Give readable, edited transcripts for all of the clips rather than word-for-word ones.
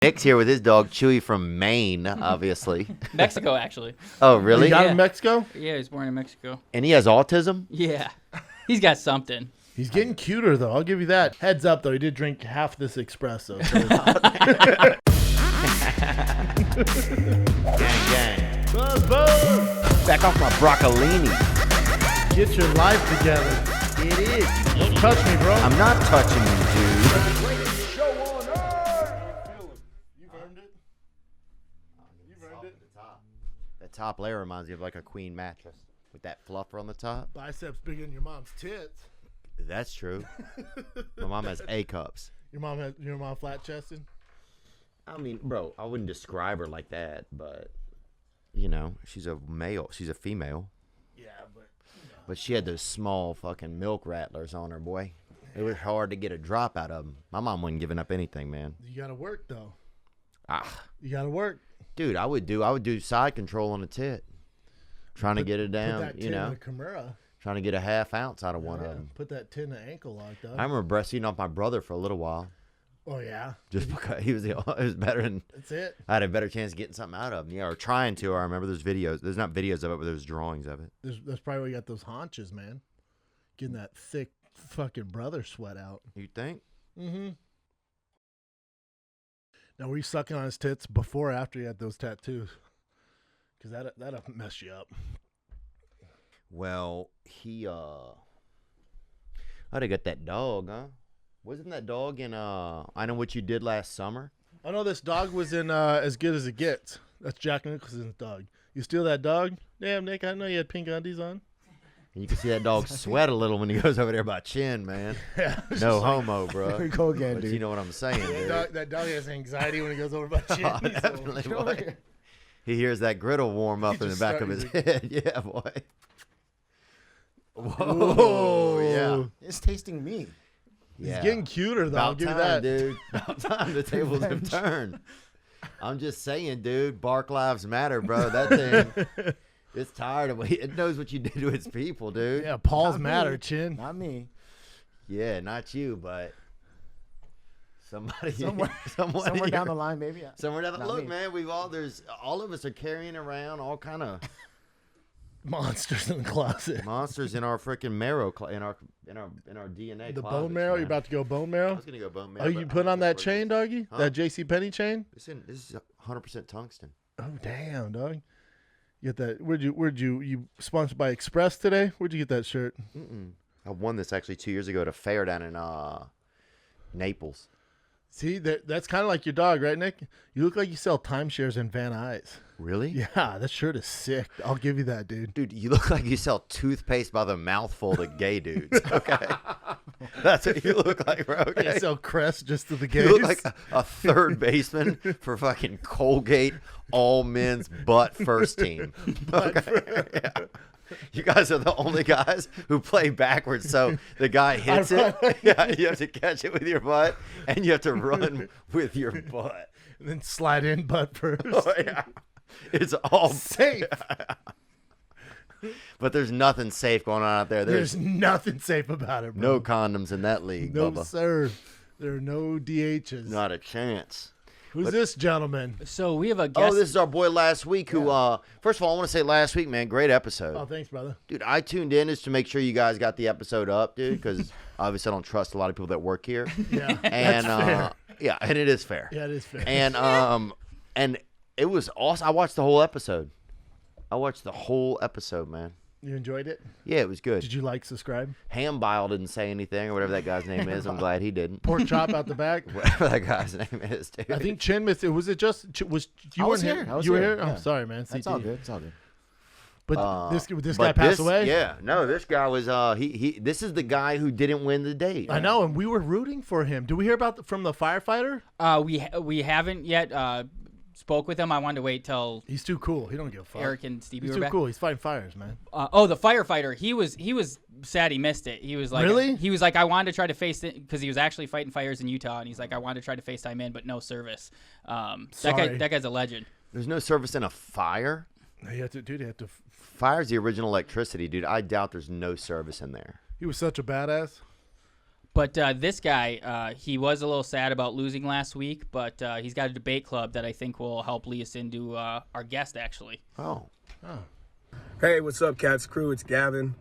Nick's here with his dog, Chewy from Maine, obviously. Mexico, actually. Oh, really? You got him in Mexico? Yeah, he was born in Mexico. And he has autism? Yeah. He's got something. He's getting cuter, though. I'll give you that. Heads up, though. He did drink half this espresso. So. Gang, gang. Buzz, buzz. Back off my broccolini. Get your life together. It is. Don't touch me, bro. I'm not touching you, dude. That top layer reminds you of like a queen mattress with that fluffer on the top. Biceps bigger than your mom's tits. That's true. My mom has A cups. Your mom flat chested? I mean, bro, I wouldn't describe her like that, but you know, she's a male. She's a female. Yeah, but But she had those small fucking milk rattlers on her, boy. It was hard to get a drop out of them. My mom wasn't giving up anything, man. you gotta work though. Ah, You gotta work. dude, I would do side control on a tit, trying to get it Put down. that You tin know, in a Kimura. trying to get a half ounce out of one of Yeah, them. put that tin in the ankle lock, though. I remember breastfeeding off my brother for a little while, Oh yeah, just because he was it was better than that's it. I had a better chance of getting something out of him. Yeah, or trying to. I remember there's videos. There's not videos of it, but there's drawings of it. That's probably why you got those haunches, man. Getting that thick fucking brother sweat out. You think? Mm-hmm. Now, were you sucking on his tits before or after you had those tattoos? Because that'll mess you up. Well, I'd have got that dog, huh? Wasn't that dog in I Know What You Did Last Summer? I know this dog was in As Good as It Gets. That's Jack Nicholson's dog. You steal that dog? Damn, Nick, I know you had pink undies on. And you can see that dog sweat a little when he goes over there by Chin, man. Yeah. No homo, bro. Here we go again, But dude. you know what I'm saying, dude. That dog has anxiety when he goes over by chin. Oh, definitely, boy. He hears that griddle warm up in the back of his head. Yeah, boy. Whoa, yeah. It's tasting me. He's getting cuter, though. I'll About give you time, that. dude. About time the tables have turned. I'm just saying, dude. Bark Lives Matter, bro. That thing, it's tired of it. It knows what you did to its people, dude. Yeah, Paul's Not matter, me. Chin. Not me. Yeah, not you, but somebody Somewhere somewhere down the line, maybe. Somewhere down the Not look, me. man. All of us are carrying around all kind of Monsters in the closet. monsters in our freaking marrow, in our DNA. The closets, bone marrow? man. You about to go bone I marrow? was gonna go bone marrow. Oh, but you I'm put on just that worried. chain, doggy? Huh? That J.C. Penney chain? This is 100% tungsten. Oh, damn, dog. You get that? Where'd you sponsored by Express today? Where'd you get that shirt? I won this actually 2 years ago at a fair down in Naples. See, that's kind of like your dog, right, Nick? You look like you sell timeshares in Van Nuys. Really? Yeah, that shirt is sick. I'll give you that, dude. Dude, you look like you sell toothpaste by the mouthful to gay dudes. Okay, that's what you look like, bro. I Okay, sell Crest just to the gays. you look like a third baseman for fucking Colgate All Men's Butt First Team. Okay, yeah. You guys are the only guys who play backwards, so the guy hits it. Yeah, you have to catch it with your butt, and you have to run with your butt. and then slide in butt first. Oh, yeah. It's all Safe. But there's nothing safe going on out there. There's There's nothing safe about it, bro. no condoms in that league, No, Bubba. sir. There are no DHs. Not a chance. Who's this gentleman? So we have a guest. Oh, this is our boy last week who, first of all, I want to say last week, man, great episode. Oh, thanks, brother. Dude, I tuned in just to make sure you guys got the episode up, dude, because obviously I don't trust a lot of people that work here. Yeah, And, that's fair. yeah, and it is fair. Yeah, it is fair. And it was awesome. I watched the whole episode. Man. You enjoyed it? Yeah, it was good. Did you like, subscribe? Hambile didn't say anything or whatever that guy's name is. I'm glad he didn't. Pork chop out the back? Whatever that guy's name is, dude. I think Chin missed it. Was it just was you I was weren't here. here? I was You were here, here? yeah. I'm sorry, man. That's CT. all good. It's all good. But this But guy passed this- away. Yeah, no, this guy was this is the guy who didn't win the date. I know, and we were rooting for him. Did we hear about from the firefighter? we haven't yet spoke with him. I wanted to wait till He's too cool. He don't give a fuck. Eric and Steebie He's were too back. cool. He's fighting fires, man. The firefighter. He was sad he missed it. He was like, Really? He was like, I wanted to try to face it because he was actually fighting fires in Utah, and he's like, I wanted to try to FaceTime in, but no service. Sorry. That guy's a legend. There's no service in a fire. You have to, dude. You have to. Fire's the original electricity, dude. I doubt there's no service in there. He was such a badass. But this guy, he was a little sad about losing last week, but he's got a debate club that I think will help lead us into our guest, actually. Oh. Hey, what's up, Cats crew? It's Gavin.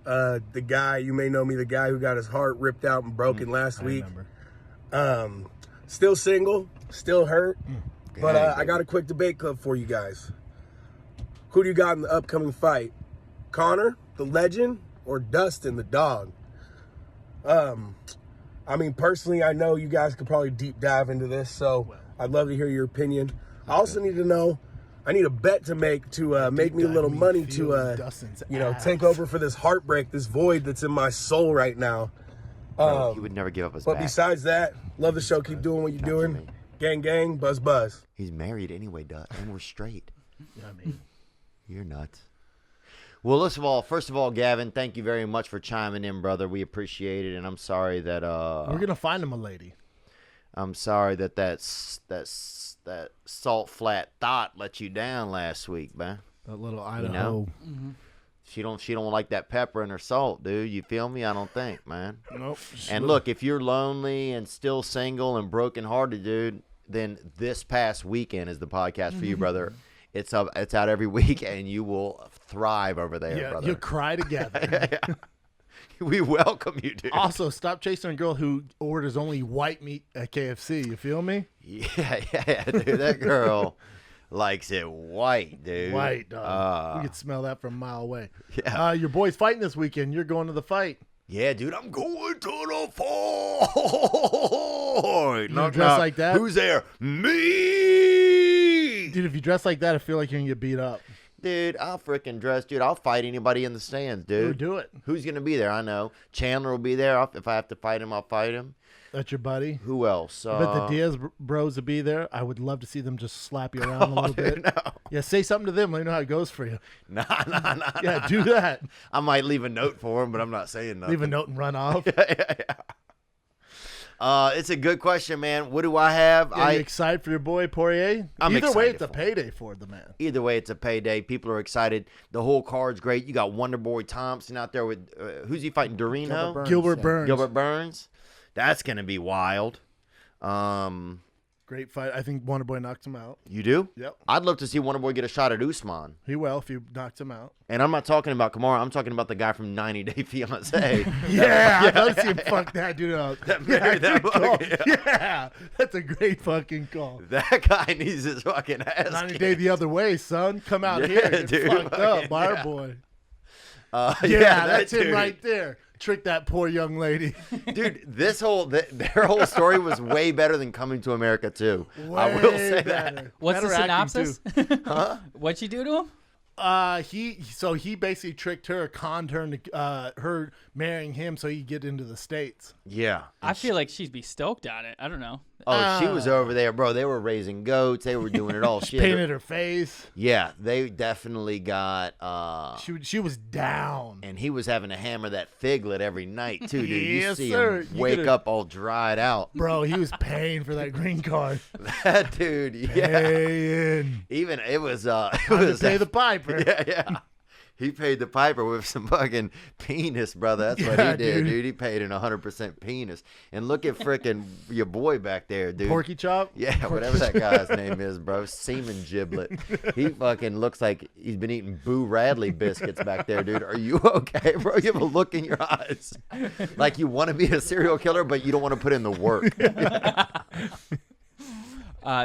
The guy, you may know me, the guy who got his heart ripped out and broken last week. Still single, still hurt. But I got a quick debate club for you guys. Who do you got in the upcoming fight? Conor, the legend, or Dustin, the dog? I mean, personally, I know you guys could probably deep dive into this, so I'd love to hear your opinion. I also need to know, I need a bet to make me a little money to, take over for this heartbreak, this void that's in my soul right now. Bro, he would never give up his But back. besides that, love the show. Keep doing what you're doing. Gang, gang, buzz, buzz. He's married anyway, and we're straight. I mean, You're nuts. Well, first of all, Gavin, thank you very much for chiming in, brother. We appreciate it, and I'm sorry that we're gonna find him a lady. I'm sorry that salt flat thought let you down last week, man. That little Idaho. You know? She don't like that pepper in her salt, dude. You feel me? I don't think, man. Nope. And look, if you're lonely and still single and brokenhearted, dude, then this past weekend is the podcast for you, brother. It's out every week, and you will thrive over there, brother. You'll cry together. We welcome you, dude. Also, stop chasing a girl who orders only white meat at KFC. You feel me? Yeah, dude. That girl likes it white, dude. White, dog. We could smell that from a mile away. Yeah. Your boy's fighting this weekend. You're going to the fight. Yeah, dude, I'm going to the fight. You dress like that? Who's there? Me. Dude, if you dress like that, I feel like you're going to get beat up. Dude, I'll freaking dress, dude. I'll fight anybody in the stands, dude. Dude, do it. Who's going to be there? I know. Chandler will be there. If I have to fight him, I'll fight him. That's your buddy. Who else? But the Diaz bros will be there. I would love to see them just slap you around a little bit. No. Yeah, say something to them. Let me know how it goes for you. Nah. Yeah, do that. I might leave a note for him, but I'm not saying nothing. Leave a note and run off. It's a good question, man. What do I have? Are you excited for your boy Poirier? I'm Either way, excited it's a for payday for the man. Either way, it's a payday. People are excited. The whole card's great. You got Wonder Boy Thompson out there with who's he fighting? Dorino? Gilbert Burns. Gilbert Burns. That's gonna be wild. Great fight. I think Wonderboy knocked him out. You do? Yep. I'd love to see Wonderboy get a shot at Usman. He will if you knocked him out. And I'm not talking about Kamara. I'm talking about the guy from 90 Day Fiance. Yeah, I'd love to see him fuck that dude up. married that good call. fucking- Yeah, that's a great fucking call. That guy needs his fucking ass. 90 kicked. Day the other way, son. Come out Yeah, here. Get dude, fucked up fucking- by yeah. our boy. Yeah, That's him dude. right there. Trick that poor young lady. Dude, their whole story was way better than Coming to America too. I will say Way that. better. What's the Better acting, synopsis? too. Huh? What'd she do to him? He basically tricked her, conned her into her marrying him so he could get into the States. Yeah. I feel like she'd be stoked on it. I don't know. Oh, she was over there, bro. They were raising goats. They were doing it all. She had Painted her face. yeah, they definitely got. She was down. And he was having to hammer that figlet every night too, dude. You Yes, see sir. him You wake gotta- up all dried out. Bro, he was paying for that green card. That dude, yeah. Paying. Even it was Time to pay the piper. yeah. He paid the piper with some fucking penis, brother. That's what Yeah, he did, dude. dude. He paid an 100% penis. And look at frickin' your boy back there, dude. Porky chop. Yeah, whatever that guy's name is, bro. Seaman Giblet. He fucking looks like he's been eating Boo Radley biscuits back there, dude. Are you okay, bro? You have a look in your eyes. Like you want to be a serial killer, but you don't want to put in the work.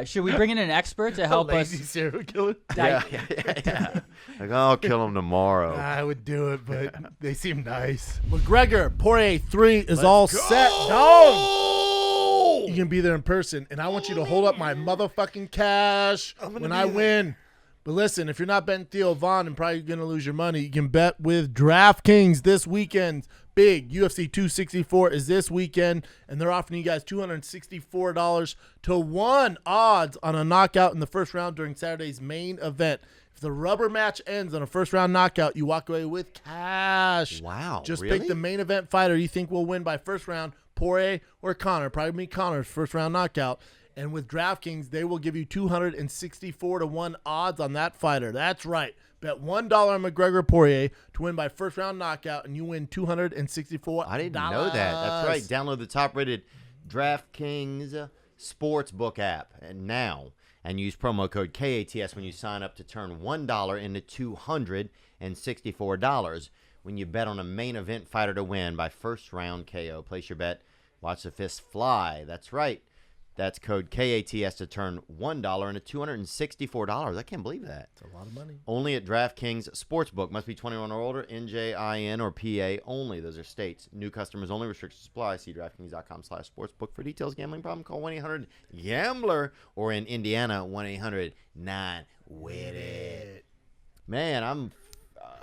Should we bring in an expert to help us? Lazy serial killer. yeah. Like, I'll kill him tomorrow. I would do it, but they seem nice. McGregor, Poirier 3 is all set. Dog! You can be there in person, and I want you to hold up my motherfucking cash when I win. But listen, if you're not betting Theo Von and probably going to lose your money, you can bet with DraftKings this weekend. Big UFC 264 is this weekend, and they're offering you guys $264 to 1 odds on a knockout in the first round during Saturday's main event. If the rubber match ends on a first-round knockout, you walk away with cash. Wow, Just really? pick the main event fighter you think will win by first round, Poirier or Conor. Probably be Conor's first-round knockout. And with DraftKings, they will give you 264-1 odds on that fighter. That's right. Bet $1 on McGregor Poirier to win by first round knockout, and you win $264. I didn't know that. That's right. Download the top-rated DraftKings Sportsbook app and use promo code KATS when you sign up to turn $1 into $264 when you bet on a main event fighter to win by first round KO. Place your bet. Watch the fist fly. That's right. That's code KATS to turn $1 into $264. I can't believe that. That's a lot of money. Only at DraftKings Sportsbook. Must be 21 or older. NJIN or PA only. Those are states. New customers only. Restrictions apply. See DraftKings.com/sportsbook for details. Gambling problem? Call 1-800-GAMBLER or in Indiana 1-800-9-WIT-IT. Man,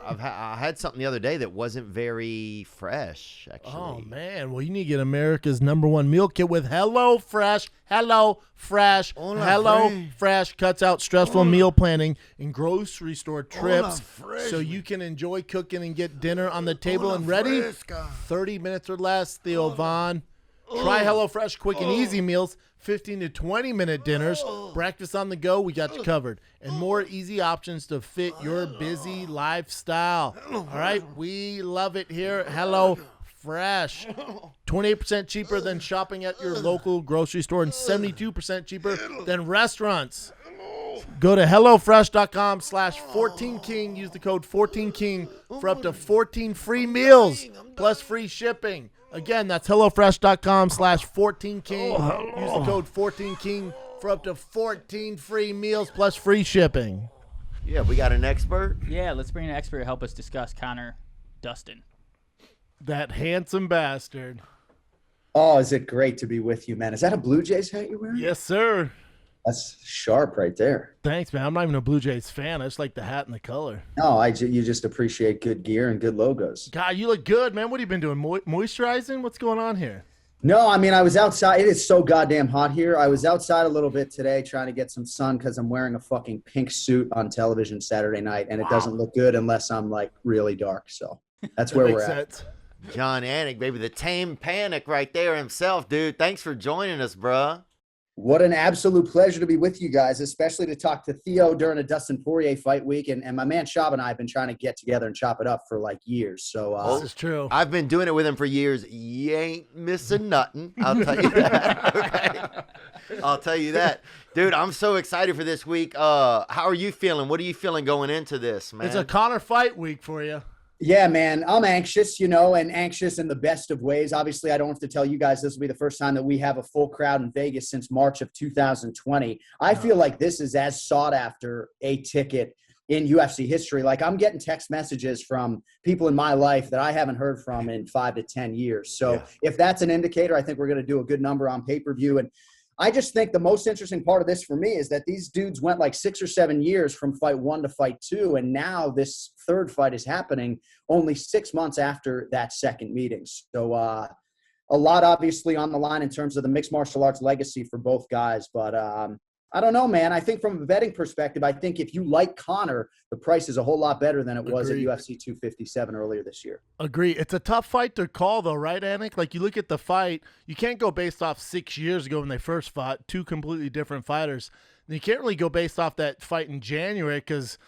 I had something the other day that wasn't very fresh, actually. Oh, man. Well, you need to get America's #1 meal kit with HelloFresh. HelloFresh. HelloFresh cuts out stressful meal planning and grocery store trips so you can enjoy cooking and get dinner on the table and ready. 30 minutes or less, Theo Von. Try HelloFresh quick and easy meals, 15 to 20-minute dinners, breakfast on the go, we got you covered, and more easy options to fit your busy lifestyle. All right, we love it here. HelloFresh. 28% cheaper than shopping at your local grocery store and 72% cheaper than restaurants. Go to HelloFresh.com/14King. Use the code 14King for up to 14 free meals plus free shipping. Again, that's HelloFresh.com/14King. Use the code 14King for up to 14 free meals plus free shipping. Yeah, we got an expert. Yeah, let's bring an expert to help us discuss Conor Dustin. That handsome bastard. Oh, is it great to be with you, man? Is that a Blue Jays hat you're wearing? Yes, sir. That's sharp right there. Thanks, man. I'm not even a Blue Jays fan. I just like the hat and the color. No, you just appreciate good gear and good logos. God, you look good, man. What have you been doing? Moisturizing? What's going on here? No, I mean, I was outside. It is so goddamn hot here. I was outside a little bit today trying to get some sun because I'm wearing a fucking pink suit on television Saturday night, and it doesn't look good unless I'm, like, really dark. So that's where we're at. Jon Anik, baby, the tame panic right there himself, dude. Thanks for joining us, bruh. What an absolute pleasure to be with you guys, especially to talk to Theo during a Dustin Poirier fight week. And my man Schaub and I have been trying to get together and chop it up for like years. So this is true. I've been doing it with him for years. You ain't missing nothing. I'll tell you that. Okay. I'll tell you that. Dude, I'm so excited for this week. How are you feeling? What are you feeling going into this, man? It's a Conor fight week for you. Yeah, man, I'm anxious, and anxious in the best of ways. Obviously, I don't have to tell you guys this will be the first time that we have a full crowd in Vegas since March of 2020. I feel like this is as sought after a ticket in UFC history. Like, I'm getting text messages from people in my life that I haven't heard from in 5 to 10 years. So if that's an indicator, I think we're going to do a good number on pay-per-view. And I just think the most interesting part of this for me is that these dudes went like 6 or 7 years from fight 1 to fight 2. And now this third fight is happening only 6 months after that second meeting. So a lot obviously on the line in terms of the mixed martial arts legacy for both guys. But I don't know, man. I think from a betting perspective, I think if you like Conor, the price is a whole lot better than it was at UFC 257 earlier this year. Agree. It's a tough fight to call, though, right, Anik? Like, you look at the fight, you can't go based off 6 years ago when they first fought, two completely different fighters. And you can't really go based off that fight in January because,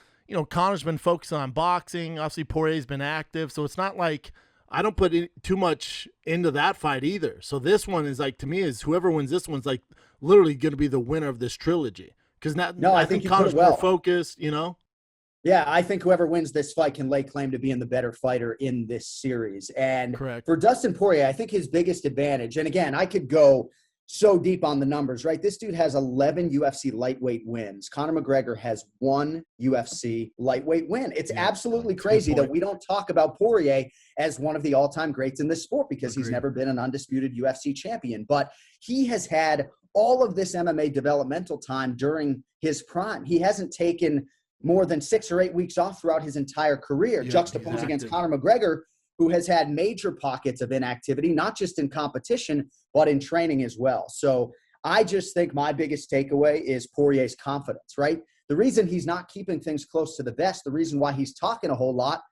Conor's been focusing on boxing. Obviously, Poirier's been active. So it's not like I don't put too much into that fight either. So this one is like, to me, is whoever wins this one's like literally going to be the winner of this trilogy. Because I think Conor's more focused, Yeah, I think whoever wins this fight can lay claim to being the better fighter in this series. And for Dustin Poirier, I think his biggest advantage, and again, I could go so deep on the numbers, right? This dude has 11 UFC lightweight wins. Conor McGregor has 1 UFC lightweight win. It's absolutely crazy that we don't talk about Poirier as one of the all-time greats in this sport because he's never been an undisputed UFC champion. But he has had all of this MMA developmental time during his prime. He hasn't taken more than 6 or 8 weeks off throughout his entire career, juxtaposed against Conor McGregor, who has had major pockets of inactivity, not just in competition, but in training as well. So I just think my biggest takeaway is Poirier's confidence, right? The reason he's not keeping things close to the vest, the reason why he's talking a whole lot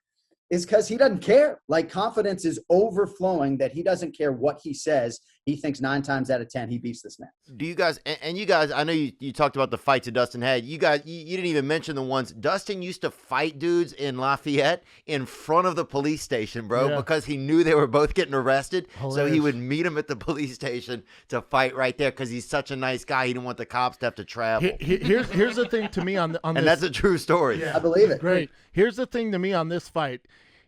is because he doesn't care. Like, confidence is overflowing that he doesn't care what he says. he thinks 9 times out of 10 he beats this man. Do you guys, and you guys, I know you talked about the fights that Dustin had. You guys, you didn't even mention the ones. Dustin used to fight dudes in Lafayette in front of the police station, bro, because he knew they were both getting arrested. Hilarious. So he would meet them at the police station to fight right there because he's such a nice guy. He didn't want the cops to have to travel. Here's the thing to me on this. And that's a true story. Yeah. I believe it. Great. Here's the thing to me on this fight.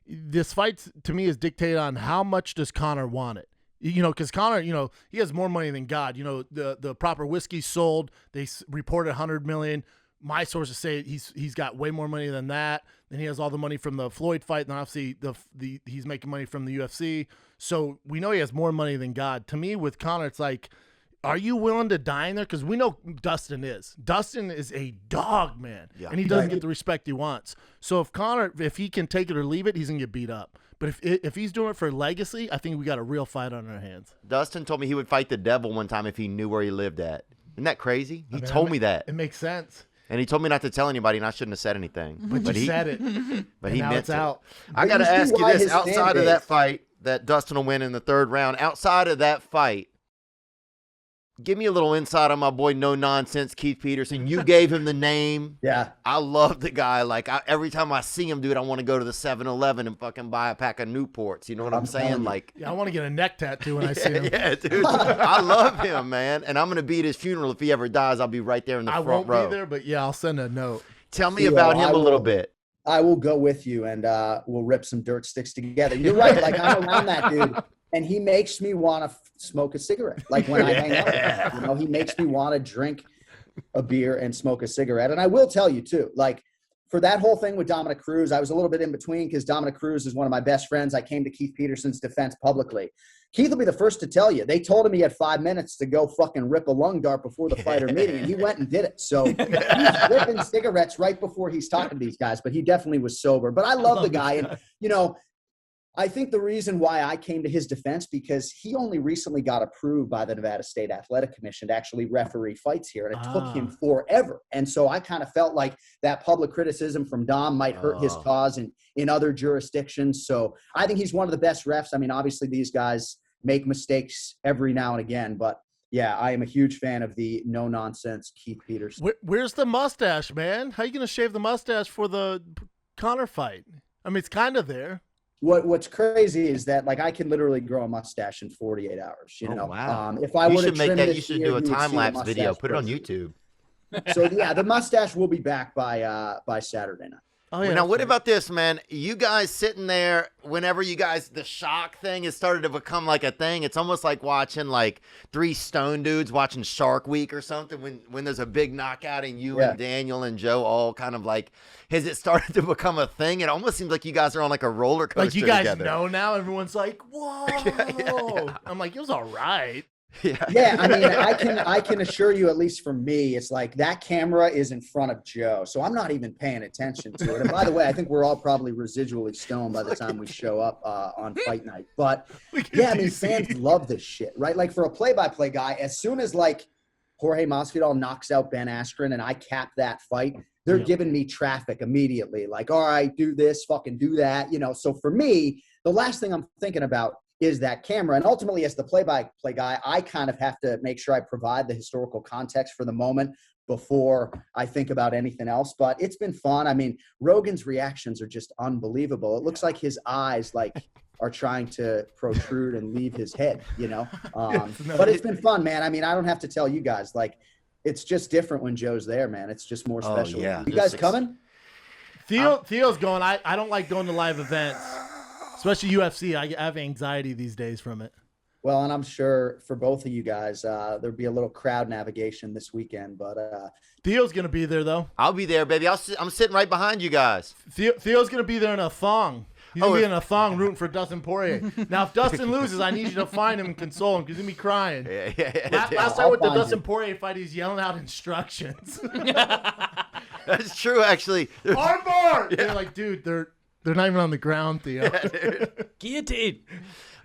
This fight to me is dictated on how much does Conor want it. Because Conor, he has more money than God. The proper whiskey sold. They reported 100 million. My sources say he's got way more money than that. Then he has all the money from the Floyd fight, and obviously he's making money from the UFC. So we know he has more money than God. To me, with Conor, it's like, are you willing to die in there? Because we know Dustin is. Dustin is a dog, man, and he doesn't get the respect he wants. So if Conor, if he can take it or leave it, he's gonna get beat up. But if he's doing it for legacy, I think we got a real fight on our hands. Dustin told me he would fight the devil one time if he knew where he lived at. Isn't that crazy? He told me that. It makes sense. And he told me not to tell anybody, and I shouldn't have said anything. But he said it. But he meant it. Out. I got to ask you this. Outside of that fight that Dustin will win in the 3rd round, outside of that fight, give me a little insight on my boy No Nonsense Keith Peterson. You gave him the name. Yeah. I love the guy. Like, every time I see him, dude, I want to go to the 7-Eleven and fucking buy a pack of Newports. You know what I'm saying? Like, I want to get a neck tattoo when I see him. Yeah, dude. I love him, man. And I'm going to be at his funeral. If he ever dies, I'll be right there in the front row. I won't be there, but yeah, I'll send a note. Tell me about him a little bit. I will go with you, and we'll rip some dirt sticks together. You're right. Like, I'm around that dude. And he makes me want to smoke a cigarette. Like when I hang out with him, he makes me want to drink a beer and smoke a cigarette. And I will tell you too, like for that whole thing with Dominick Cruz, I was a little bit in between because Dominick Cruz is one of my best friends. I came to Keith Peterson's defense publicly. Keith will be the first to tell you. They told him he had 5 minutes to go fucking rip a lung dart before the fighter meeting, and he went and did it. So he's ripping cigarettes right before he's talking to these guys, but he definitely was sober. But I love the guy. And, I think the reason why I came to his defense, because he only recently got approved by the Nevada State Athletic Commission to actually referee fights here, and it took him forever. And so I kind of felt like that public criticism from Dom might hurt his cause in other jurisdictions. So I think he's one of the best refs. I mean, obviously these guys make mistakes every now and again, but yeah, I am a huge fan of the no-nonsense Keith Peterson. Where's the mustache, man? How are you going to shave the mustache for the Conor fight? I mean, it's kind of there. What's crazy is that, like, I can literally grow a mustache in 48 hours. Wow. If I were to trim this you should year, do a you would time see lapse the video. mustache Put it on grow. YouTube. So yeah, the mustache will be back by Saturday night. Oh, yeah, now, what about this, man? You guys sitting there, whenever the shock thing has started to become like a thing, it's almost like watching like 3 stone dudes watching Shark Week or something when there's a big knockout and you and Daniel and Joe all kind of like, has it started to become a thing? It almost seems like you guys are on like a roller coaster Like you guys together. know now, everyone's like, whoa. Yeah. I'm like, it was all right. Yeah, I mean, I can assure you, at least for me, it's like that camera is in front of Joe, so I'm not even paying attention to it. And by the way, I think we're all probably residually stoned by the time we show up on fight night. But yeah, I mean, fans love this shit, right? Like for a play-by-play guy, as soon as like Jorge Masvidal knocks out Ben Askren and I cap that fight, they're giving me traffic immediately. Like, all right, do this, fucking do that, So for me, the last thing I'm thinking about is that camera. And ultimately, as the play-by-play guy, I kind of have to make sure I provide the historical context for the moment before I think about anything else. But it's been fun. I mean, Rogan's reactions are just unbelievable. It looks like his eyes are trying to protrude and leave his head, But it's been fun, man. I mean, I don't have to tell you guys. Like, it's just different when Joe's there, man. It's just more special. Yeah. You guys coming? Theo's going. I don't like going to live events. Especially UFC. I have anxiety these days from it. Well, and I'm sure for both of you guys, there'll be a little crowd navigation this weekend. But Theo's going to be there, though. I'll be there, baby. I'm sitting right behind you guys. Theo's going to be there in a thong. He's going to be in a thong rooting for Dustin Poirier. Now, if Dustin loses, I need you to find him and console him because he'll be crying. Last time with the Dustin Poirier fight, he's yelling out instructions. That's true, actually. Armbar! Yeah. They're like, dude, they're not even on the ground, Theo. Yeah, guillotine.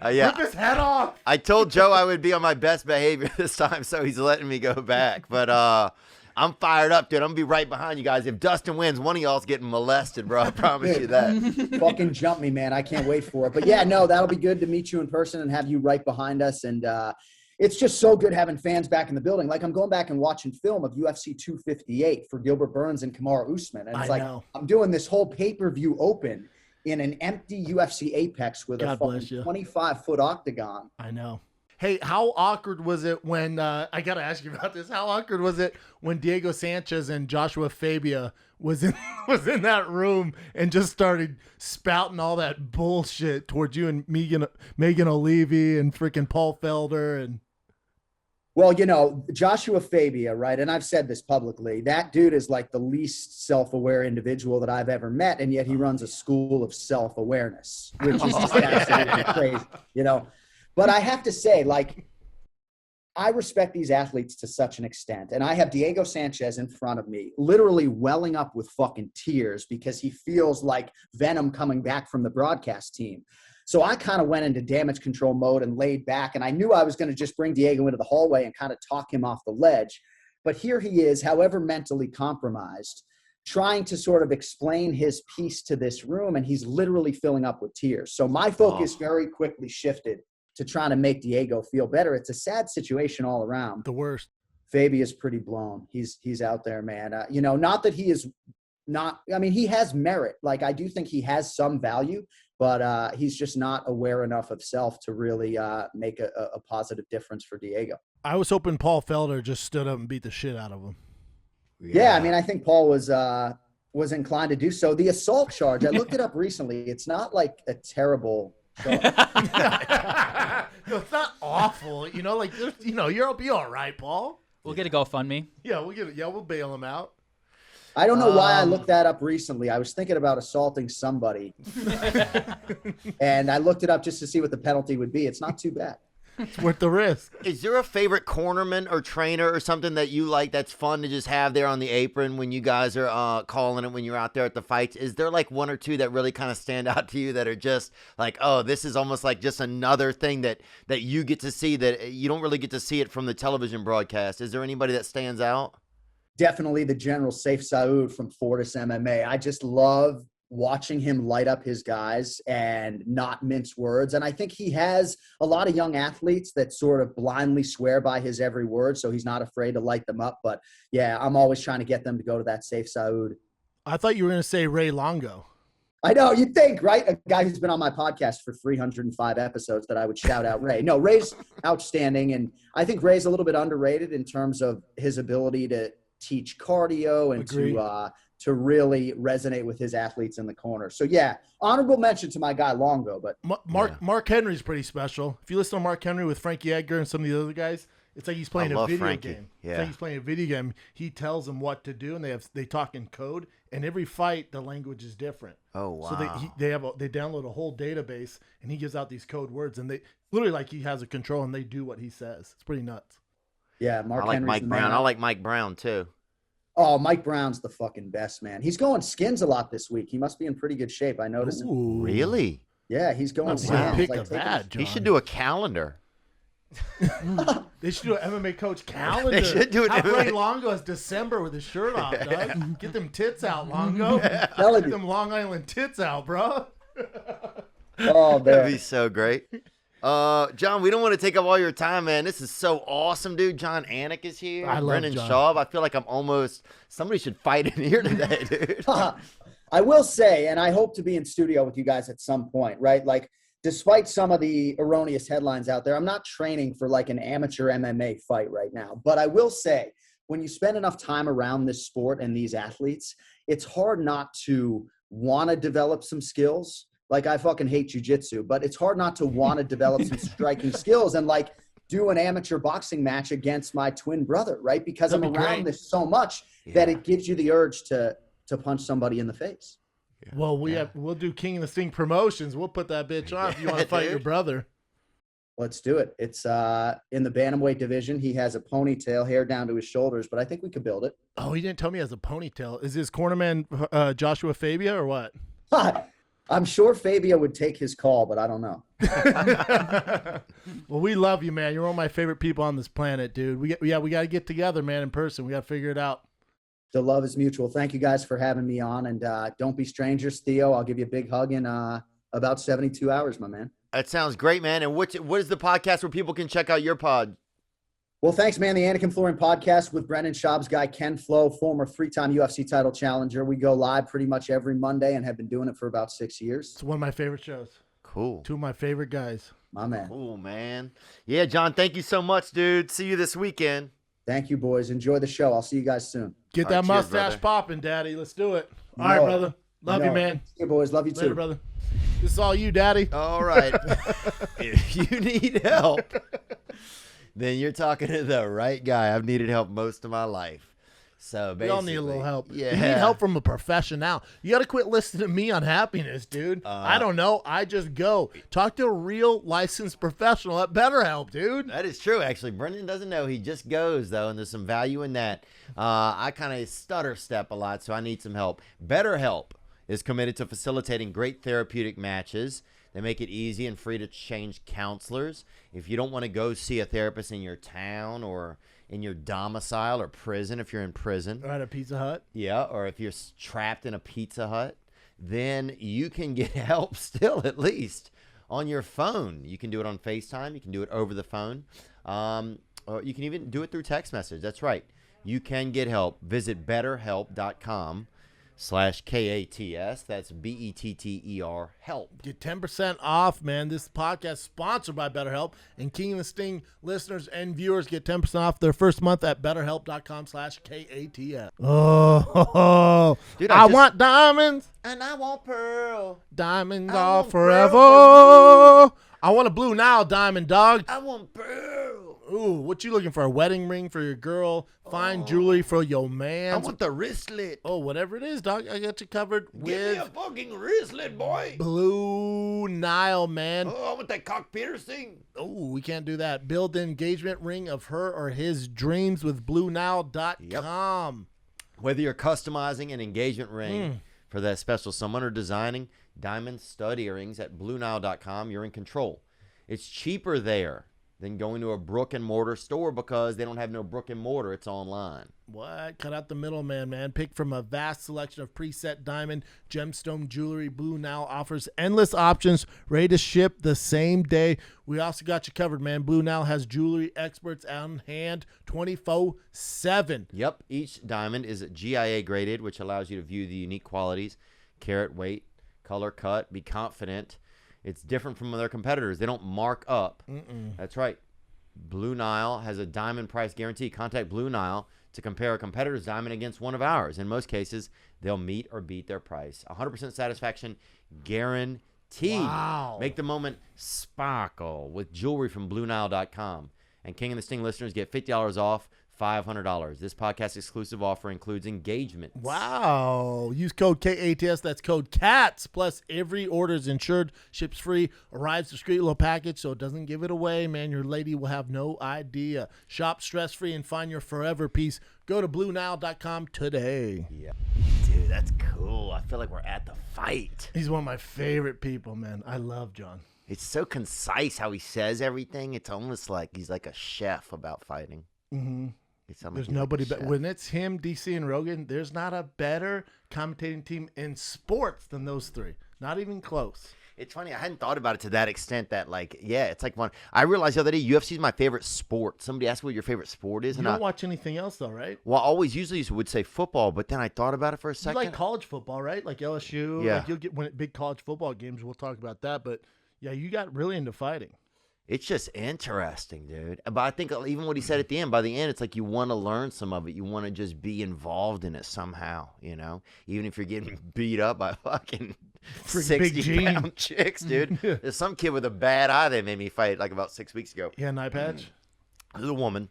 Rip his head off. I told Joe I would be on my best behavior this time, so he's letting me go back. But I'm fired up, dude. I'm going to be right behind you guys. If Dustin wins, one of y'all's getting molested, bro. I promise you that. Fucking jump me, man. I can't wait for it. But, yeah, no, that'll be good to meet you in person and have you right behind us. And, it's just so good having fans back in the building. Like I'm going back and watching film of UFC 258 for Gilbert Burns and Kamaru Usman. And it's I'm doing this whole pay-per-view open in an empty UFC Apex with a 25-foot octagon. I know. Hey, how awkward was it when, I got to ask you about this. How awkward was it when Diego Sanchez and Joshua Fabia was in that room and just started spouting all that bullshit towards you and Megan O'Leary and freaking Paul Felder and... Well, Joshua Fabia, right? And I've said this publicly. That dude is like the least self-aware individual that I've ever met, and yet he runs a school of self-awareness, which is just absolutely crazy, But I have to say, I respect these athletes to such an extent, and I have Diego Sanchez in front of me, literally welling up with fucking tears because he feels like venom coming back from the broadcast team. So I kind of went into damage control mode and laid back, and I knew I was going to just bring Diego into the hallway and kind of talk him off the ledge. But here he is, however mentally compromised, trying to sort of explain his piece to this room, and he's literally filling up with tears. So my focus very quickly shifted to trying to make Diego feel better. It's a sad situation all around. The worst. Fabi is pretty blown. He's out there, man. Not that he is not – I mean, he has merit. I do think he has some value, but he's just not aware enough of self to really make a positive difference for Diego. I was hoping Paul Felder just stood up and beat the shit out of him. Yeah, I mean, I think Paul was inclined to do so. The assault charge, I looked it up recently. It's not like a terrible charge. No, it's not awful. You'll be all right, Paul. We'll get a GoFundMe. Yeah, we'll bail him out. I don't know why I looked that up recently. I was thinking about assaulting somebody. And I looked it up just to see what the penalty would be. It's not too bad. It's worth the risk. Is there a favorite cornerman or trainer or something that you like that's fun to just have there on the apron when you guys are calling it when you're out there at the fights? Is there one or two that really kind of stand out to you that are just this is almost like just another thing that you get to see that you don't really get to see it from the television broadcast? Is there anybody that stands out? Definitely the General Saif Saud from Fortis MMA. I just love watching him light up his guys and not mince words. And I think he has a lot of young athletes that sort of blindly swear by his every word, so he's not afraid to light them up. But, yeah, I'm always trying to get them to go to that Saif Saud. I thought you were going to say Ray Longo. I know, you'd think, right? A guy who's been on my podcast for 305 episodes that I would shout out Ray. No, Ray's outstanding, and I think Ray's a little bit underrated in terms of his ability to teach cardio and to really resonate with his athletes in the corner. So, yeah, honorable mention to my guy Longo. But Mark Henry's pretty special. If you listen to Mark Henry with Frankie Edgar and some of the other guys, it's like he's playing a video game. Yeah. It's like he's playing a video game. He tells them what to do, and they talk in code. And every fight, the language is different. Oh, wow. So they download a whole database, and he gives out these code words, and they literally he has a control, and they do what he says. It's pretty nuts. Yeah, Mark Henry's Mike Brown. I like Mike Brown too. Oh, Mike Brown's the fucking best, man. He's going skins a lot this week. He must be in pretty good shape. I noticed. Ooh, really? Yeah, he's going skins. He should do a calendar. They should do an MMA coach calendar. They should do it. Have Ray Longo as December with his shirt off, Doug. Get them tits out, Longo. Get them Long Island tits out, bro. Oh, man. That'd be so great. John, we don't want to take up all your time, man. This is so awesome, dude. Jon Anik is here. I love Brendan John. Schaub. I feel like somebody should fight in here today, dude. I will say, and I hope to be in studio with you guys at some point, right? Despite some of the erroneous headlines out there, I'm not training for an amateur MMA fight right now. But I will say, when you spend enough time around this sport and these athletes, it's hard not to want to develop some skills. I fucking hate jiu-jitsu, but it's hard not to want to develop some striking skills and do an amateur boxing match against my twin brother, right? Because I'm around this so much that it gives you the urge to punch somebody in the face. Yeah. Well, we'll do King of the Sting promotions. We'll put that bitch on if you want to fight your brother. Let's do it. It's in the bantamweight division. He has a ponytail, hair down to his shoulders, but I think we could build it. Oh, he didn't tell me he has a ponytail. Is his cornerman Joshua Fabia or what? I'm sure Fabia would take his call, but I don't know. Well, we love you, man. You're one of my favorite people on this planet, dude. We got to get together, man, in person. We got to figure it out. The love is mutual. Thank you guys for having me on, and don't be strangers, Theo. I'll give you a big hug in about 72 hours, my man. That sounds great, man. And what is the podcast where people can check out your pod? Well, thanks, man. The Anik and Florian podcast with Brendan, Schaub's guy, Ken Flo, former 3-time UFC title challenger. We go live pretty much every Monday and have been doing it for about 6 years. It's one of my favorite shows. Cool. Two of my favorite guys. My man. Cool, man. Yeah, John, thank you so much, dude. See you this weekend. Thank you, boys. Enjoy the show. I'll see you guys soon. Get All that right, cheers, mustache brother. popping, Daddy. Let's do it. All You know right, it. brother. Love you, man. See you, boys. Love you Later, too. brother. This is all you, Daddy. All right. If you need help, then you're talking to the right guy. I've needed help most of my life. So basically, We all need a little help. Yeah. You need help from a professional. You got to quit listening to me on happiness, dude. I don't know. I just go. Talk to a real licensed professional at BetterHelp, dude. That is true, actually. Brendan doesn't know. He just goes, though, and there's some value in that. I kind of stutter step a lot, so I need some help. BetterHelp is committed to facilitating great therapeutic matches. They make it easy and free to change counselors. If you don't want to go see a therapist in your town or in your domicile or prison, if you're in prison. Or at a Pizza Hut. Yeah, or if you're trapped in a Pizza Hut, then you can get help still, at least, on your phone. You can do it on FaceTime. You can do it over the phone. Or you can even do it through text message. That's right. You can get help. Visit betterhelp.com/KATS. That's BETTER help. Get 10% off, man. This podcast is sponsored by BetterHelp. And King of the Sting listeners and viewers get 10% off their first month at betterhelp.com/KATS. Oh, Dude, I want diamonds. And I want pearl. Diamonds I are want forever. pearl I want a blue Nile diamond, dog. I want pearl. Ooh, what you looking for? A wedding ring for your girl? Fine jewelry for your man? I want the wristlet. Oh, whatever it is, dog. I got you covered Give me a with fucking wristlet, boy. Blue Nile, man. Oh, I want that cock Peterson. Oh, we can't do that. Build the engagement ring of her or his dreams with BlueNile.com. Whether you're customizing an engagement ring for that special someone or designing diamond stud earrings at BlueNile.com, you're in control. It's cheaper there than going to a brick and mortar store because they don't have no brick and mortar. It's online. What? Cut out the middleman, man. Pick from a vast selection of preset diamond, gemstone jewelry. Blue Nile offers endless options, ready to ship the same day. We also got you covered, man. Blue Nile has jewelry experts on hand 24/7. Yep. Each diamond is GIA graded, which allows you to view the unique qualities, carat weight, color cut, be confident. It's different from other competitors. They don't mark up. That's right. Blue Nile has a diamond price guarantee. Contact Blue Nile to compare a competitor's diamond against one of ours. In most cases, they'll meet or beat their price. 100% satisfaction guaranteed. Wow. Make the moment sparkle with jewelry from BlueNile.com. And King of the Sting listeners get $50 off, $500. This podcast exclusive offer includes engagements. Wow. Use code KATS. That's code CATS. Plus, every order is insured, ships free, arrives discreet little package, so it doesn't give it away, man. Your lady will have no idea. Shop stress-free and find your forever piece. Go to BlueNile.com today. Yeah. Dude, that's cool. I feel like we're at the fight. He's one of my favorite people, man. I love John. It's so concise how he says everything. It's almost like he's like a chef about fighting. Mm-hmm. There's There's nobody better. When it's him, DC, and Rogan, there's not a better commentating team in sports than those three. Not even close. It's funny. I hadn't thought about it to that extent that, like, yeah, it's like one. I realized the other day UFC is my favorite sport. Somebody asked me what your favorite sport is. You don't watch anything else, though, right? Well, I always usually would say football, but then I thought about it for a You second. like college football, right? Like LSU. Yeah. Like you'll get big college football games. We'll talk about that. But, yeah, you got really into fighting. It's just interesting, dude. But I think even what he said at the end, by the end, it's like you want to learn some of it. You want to just be involved in it somehow, you know? Even if you're getting beat up by fucking Big Gene. 60-pound chicks, dude. There's some kid with a bad eye that made me fight like about 6 weeks ago. Yeah, an eye patch. It was a woman.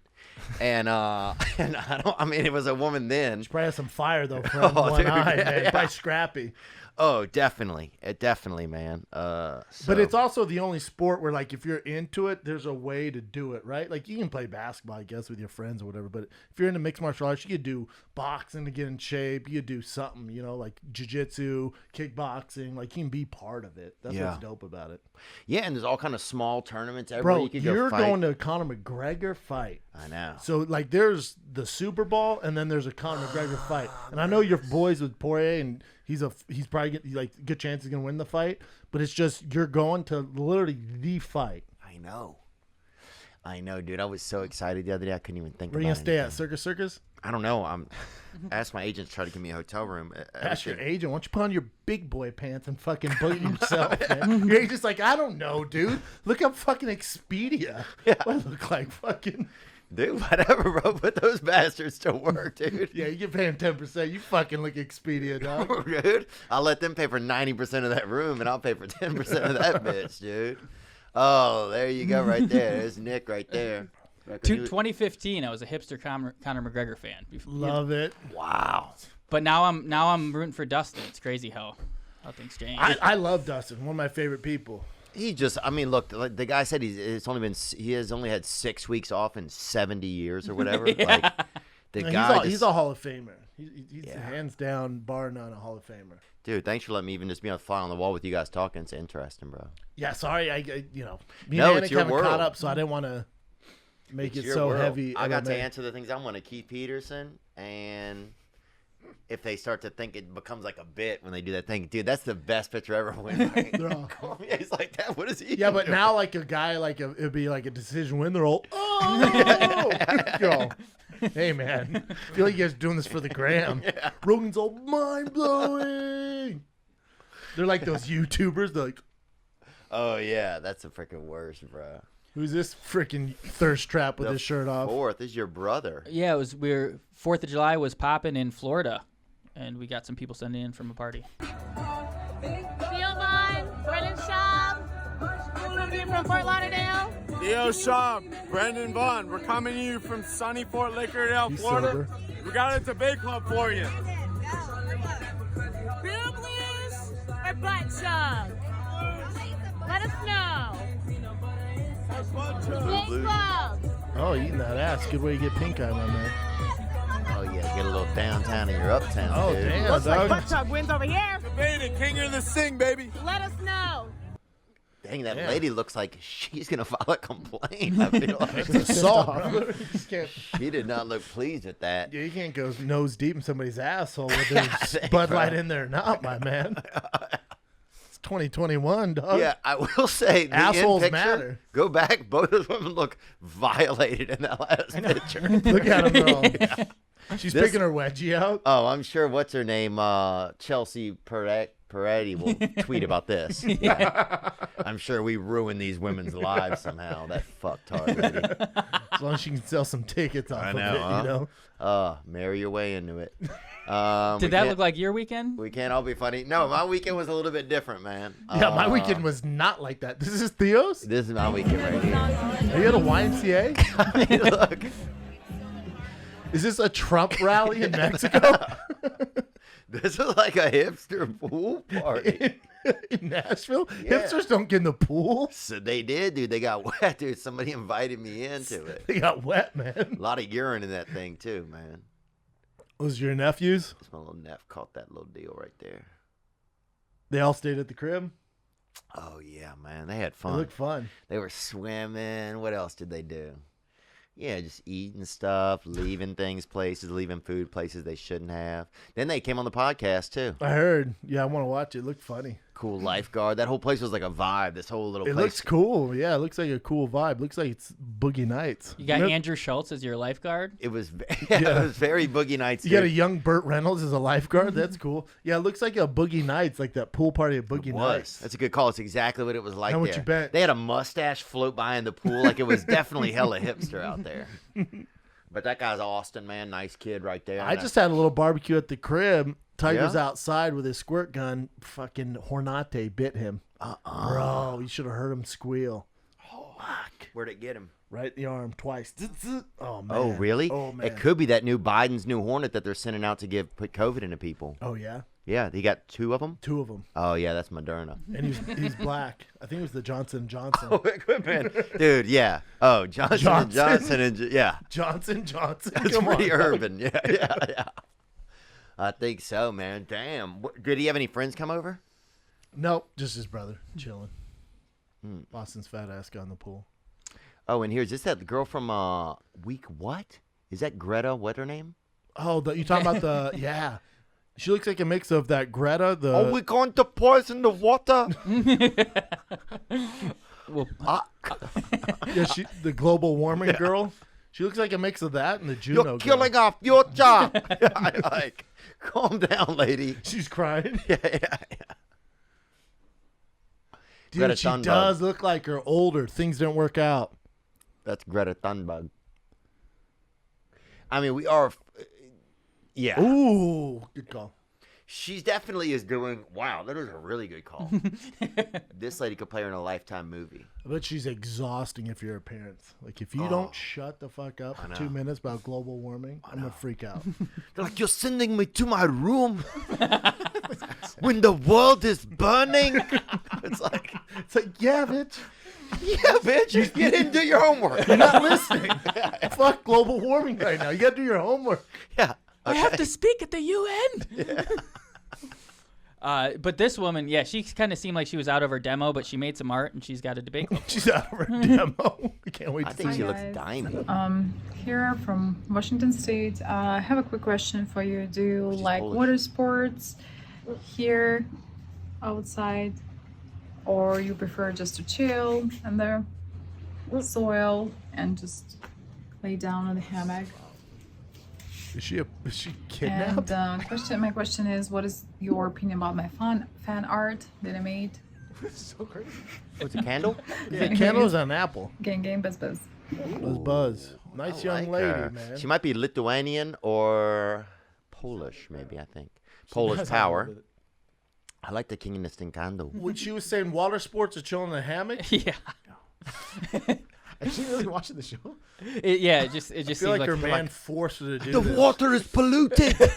And it was a woman then. She probably has some fire, though, from one dude, eye, yeah, man. yeah. Probably scrappy. Oh, definitely. Definitely, man. But So- it's also the only sport where, like, if you're into it, there's a way to do it, right? Like, you can play basketball, I guess, with your friends or whatever. But if you're into mixed martial arts, you could do boxing to get in shape. You could do something, you know, like jiu-jitsu, kickboxing. Like, you can be part of it. That's Yeah. what's dope about it. Yeah, and there's all kind of small tournaments everywhere Bro, you could you're go fight. going to a Conor McGregor fight. I know. So, like, there's the Super Bowl, and then there's a Conor McGregor fight. And I know you're boys with Poirier, and he's probably like good chance he's gonna win the fight. But it's just you're going to literally the fight. I know. I know, dude. I was so excited the other day. I couldn't even think Where about it. you gonna stay at? Circus? I don't know. I'm asked my agent to try to give me a hotel room. Ask your agent. Why don't you put on your big boy pants and fucking boogie yourself, man? Your agent's like, I don't know, dude. Look up fucking Expedia. Yeah. What I look like fucking... Dude, whatever, bro. Put those bastards to work, dude. Yeah, you get paid 10%. You fucking look Expedia, dog. Dude, I'll let them pay for 90% of that room, and I'll pay for 10% of that bitch, dude. Oh, there you go, right there. There's Nick right there. 2015, I was a hipster Conor McGregor fan. Love it. Wow. But now I'm rooting for Dustin. It's crazy how things change. I love Dustin. One of my favorite people. He just, I mean, look, like the guy said he has only had 6 weeks off in 70 years or whatever. Yeah. Like He's a Hall of Famer. He's hands down, bar none, a Hall of Famer. Dude, thanks for letting me even just be on the fly on the wall with you guys talking. It's interesting, bro. Yeah, sorry, me No, and Anik it's your haven't world. caught up, so I didn't want to make It's it your so world. heavy. I got to MMA. answer the things I want to keep Peterson, and if they start to think it becomes like a bit when they do that thing, dude, that's the best picture ever. When he's like that, what is he? Yeah, but doing? now like a guy it'd be like a decision win. They're all yo, hey man, I feel like you guys are doing this for the gram. Yeah. Rogan's all mind blowing. They're like those YouTubers. They're like, Oh yeah, that's the freaking worst, bro. who's this freaking thirst trap with his shirt off? Fourth is your brother. Yeah, it was. 4th of July was popping in Florida, and we got some people sending in from a party. Theo Brendan, Schaub, from Fort Lauderdale. Theo Schaub, Brendan Vaughn. We're coming to you from sunny Fort Lauderdale, He's Florida. sober. We got a debate club for you. Boob Luging or Butt Chug? Let us know. Big club. Oh, eating that ass. Good way to get pink eye, my man. Oh yeah, get a little downtown in your uptown. Oh dude. damn, Looks like dog. Butt Chug wins over here. Debate it, king of the sing, baby. Let us know. Dang, that Yeah. lady looks like she's gonna file a complaint. I feel like It's assault, bro. You just can't. she did not look pleased with that. Yeah, you can't go nose deep in somebody's asshole with there's think, Bud bro. Light in there or not, my man. It's 2021, dog. Yeah, I will say the Assholes end picture, matter. Go back. Both of them look violated in that last picture. Look at him, though. She's This- picking her wedgie out. Oh, I'm sure. What's her name? Chelsea Peretti will tweet about this. Yeah. I'm sure we ruined these women's lives somehow. That fucktard lady. As long as she can sell some tickets off I of know, it, huh? you know. Marry your way into it. Did that look like your weekend? We can't all be funny. No, my weekend was a little bit different, man. Yeah, my weekend was not like that. This is Theo's? This is my weekend right here. Are you at a YMCA? I mean, look. Is this a Trump rally in Mexico? This is like a hipster pool party. In Nashville? Yeah. Hipsters don't get in the pool. So they did, dude. They got wet, dude. Somebody invited me into it. They got wet, man. A lot of urine in that thing, too, man. Was your nephews? My little nephew caught that little deal right there. They all stayed at the crib? Oh, yeah, man. They had It fun. looked fun. They were swimming. What else did they do? Yeah, just eating stuff, leaving things places, leaving food places they shouldn't have. Then they came on the podcast, too. I heard. Yeah, I want to watch it. It looked funny. Cool lifeguard. That whole place was like a vibe. This whole little It place. looks cool. Yeah, it looks like a cool vibe. Looks like it's Boogie Nights. You got Remember- Andrew Schultz as your lifeguard. It was, it was very Boogie Nights. You got a dude. young Burt Reynolds as a lifeguard. That's cool. Yeah, it looks like a Boogie Nights, like that pool party at Boogie It Nights. was. That's a good call. It's exactly what it was like How much there. you bet? They had a mustache float by in the pool. Like it was definitely hella hipster out there. But that guy's Austin, man. Nice kid right there. I just had a little barbecue at the crib. Tiger's Yeah? outside with his squirt gun. Fucking Hornate bit him. Bro, you should have heard him squeal. Fuck. Where'd it get him? Right in the arm twice. Oh, man. Oh, really? Oh, man. It could be that new Biden's new Hornet that they're sending out to put COVID into people. Oh, yeah? Yeah, he got 2 of them. 2 of them. Oh yeah, that's Moderna. And he's black. I think it was the Johnson & Johnson. Oh, equipment, dude. Yeah. Oh, Johnson. And yeah. Johnson. That's Come pretty on, dog. urban. Yeah. I think so, man. Damn. Did he have any friends come over? Nope, just his brother chilling. Hmm. Boston's fat ass got in the pool. Oh, and here's that girl from Week What? Is that Greta? What her name? Oh, you talking about the yeah? She looks like a mix of that Greta. Are we going to poison the water? Yeah, the global warming girl. She looks like a mix of that and the Juno You're killing off your job. Like, calm down, lady. She's crying. Yeah. Dude, Greta she Thunberg. does look like her older. Things didn't work out. That's Greta Thunberg. I mean, we are. Yeah. Ooh, good call. She definitely is doing. Wow, that is a really good call. This lady could play her in a Lifetime movie. I bet she's exhausting if you're a parent. Like, if you don't shut the fuck up for 2 minutes about global warming, I'm going to freak out. They're like, you're sending me to my room when the world is burning. It's like, yeah, bitch. Yeah, bitch. You didn't do your homework. You're not listening. Fuck global warming right now. You got to do your homework. Yeah. I have to speak at the UN. But this woman, yeah, she kind of seemed like she was out of her demo, but she made some art and she's got a debate club. She's out of her demo. I can't wait to I think see she it. looks dynamite. Here from Washington State. I have a quick question for you. Do you like Polish. water sports here, outside, or you prefer just to chill in the soil and just lay down on the hammock? Is she kidnapped? And my question is, what is your opinion about my fan art that I made? So crazy. What's a candle? Yeah, candles on Apple. Gang, buzz. Buzz. Nice young like lady, her. man. She might be Lithuanian or Polish, maybe, I think. Polish does power. have a little I like the king in the candle. When she was saying water sports or chilling in a hammock, Yeah. Is she really watching the show? It just I seemed feel like her like man forced her to do The this. water is polluted. They're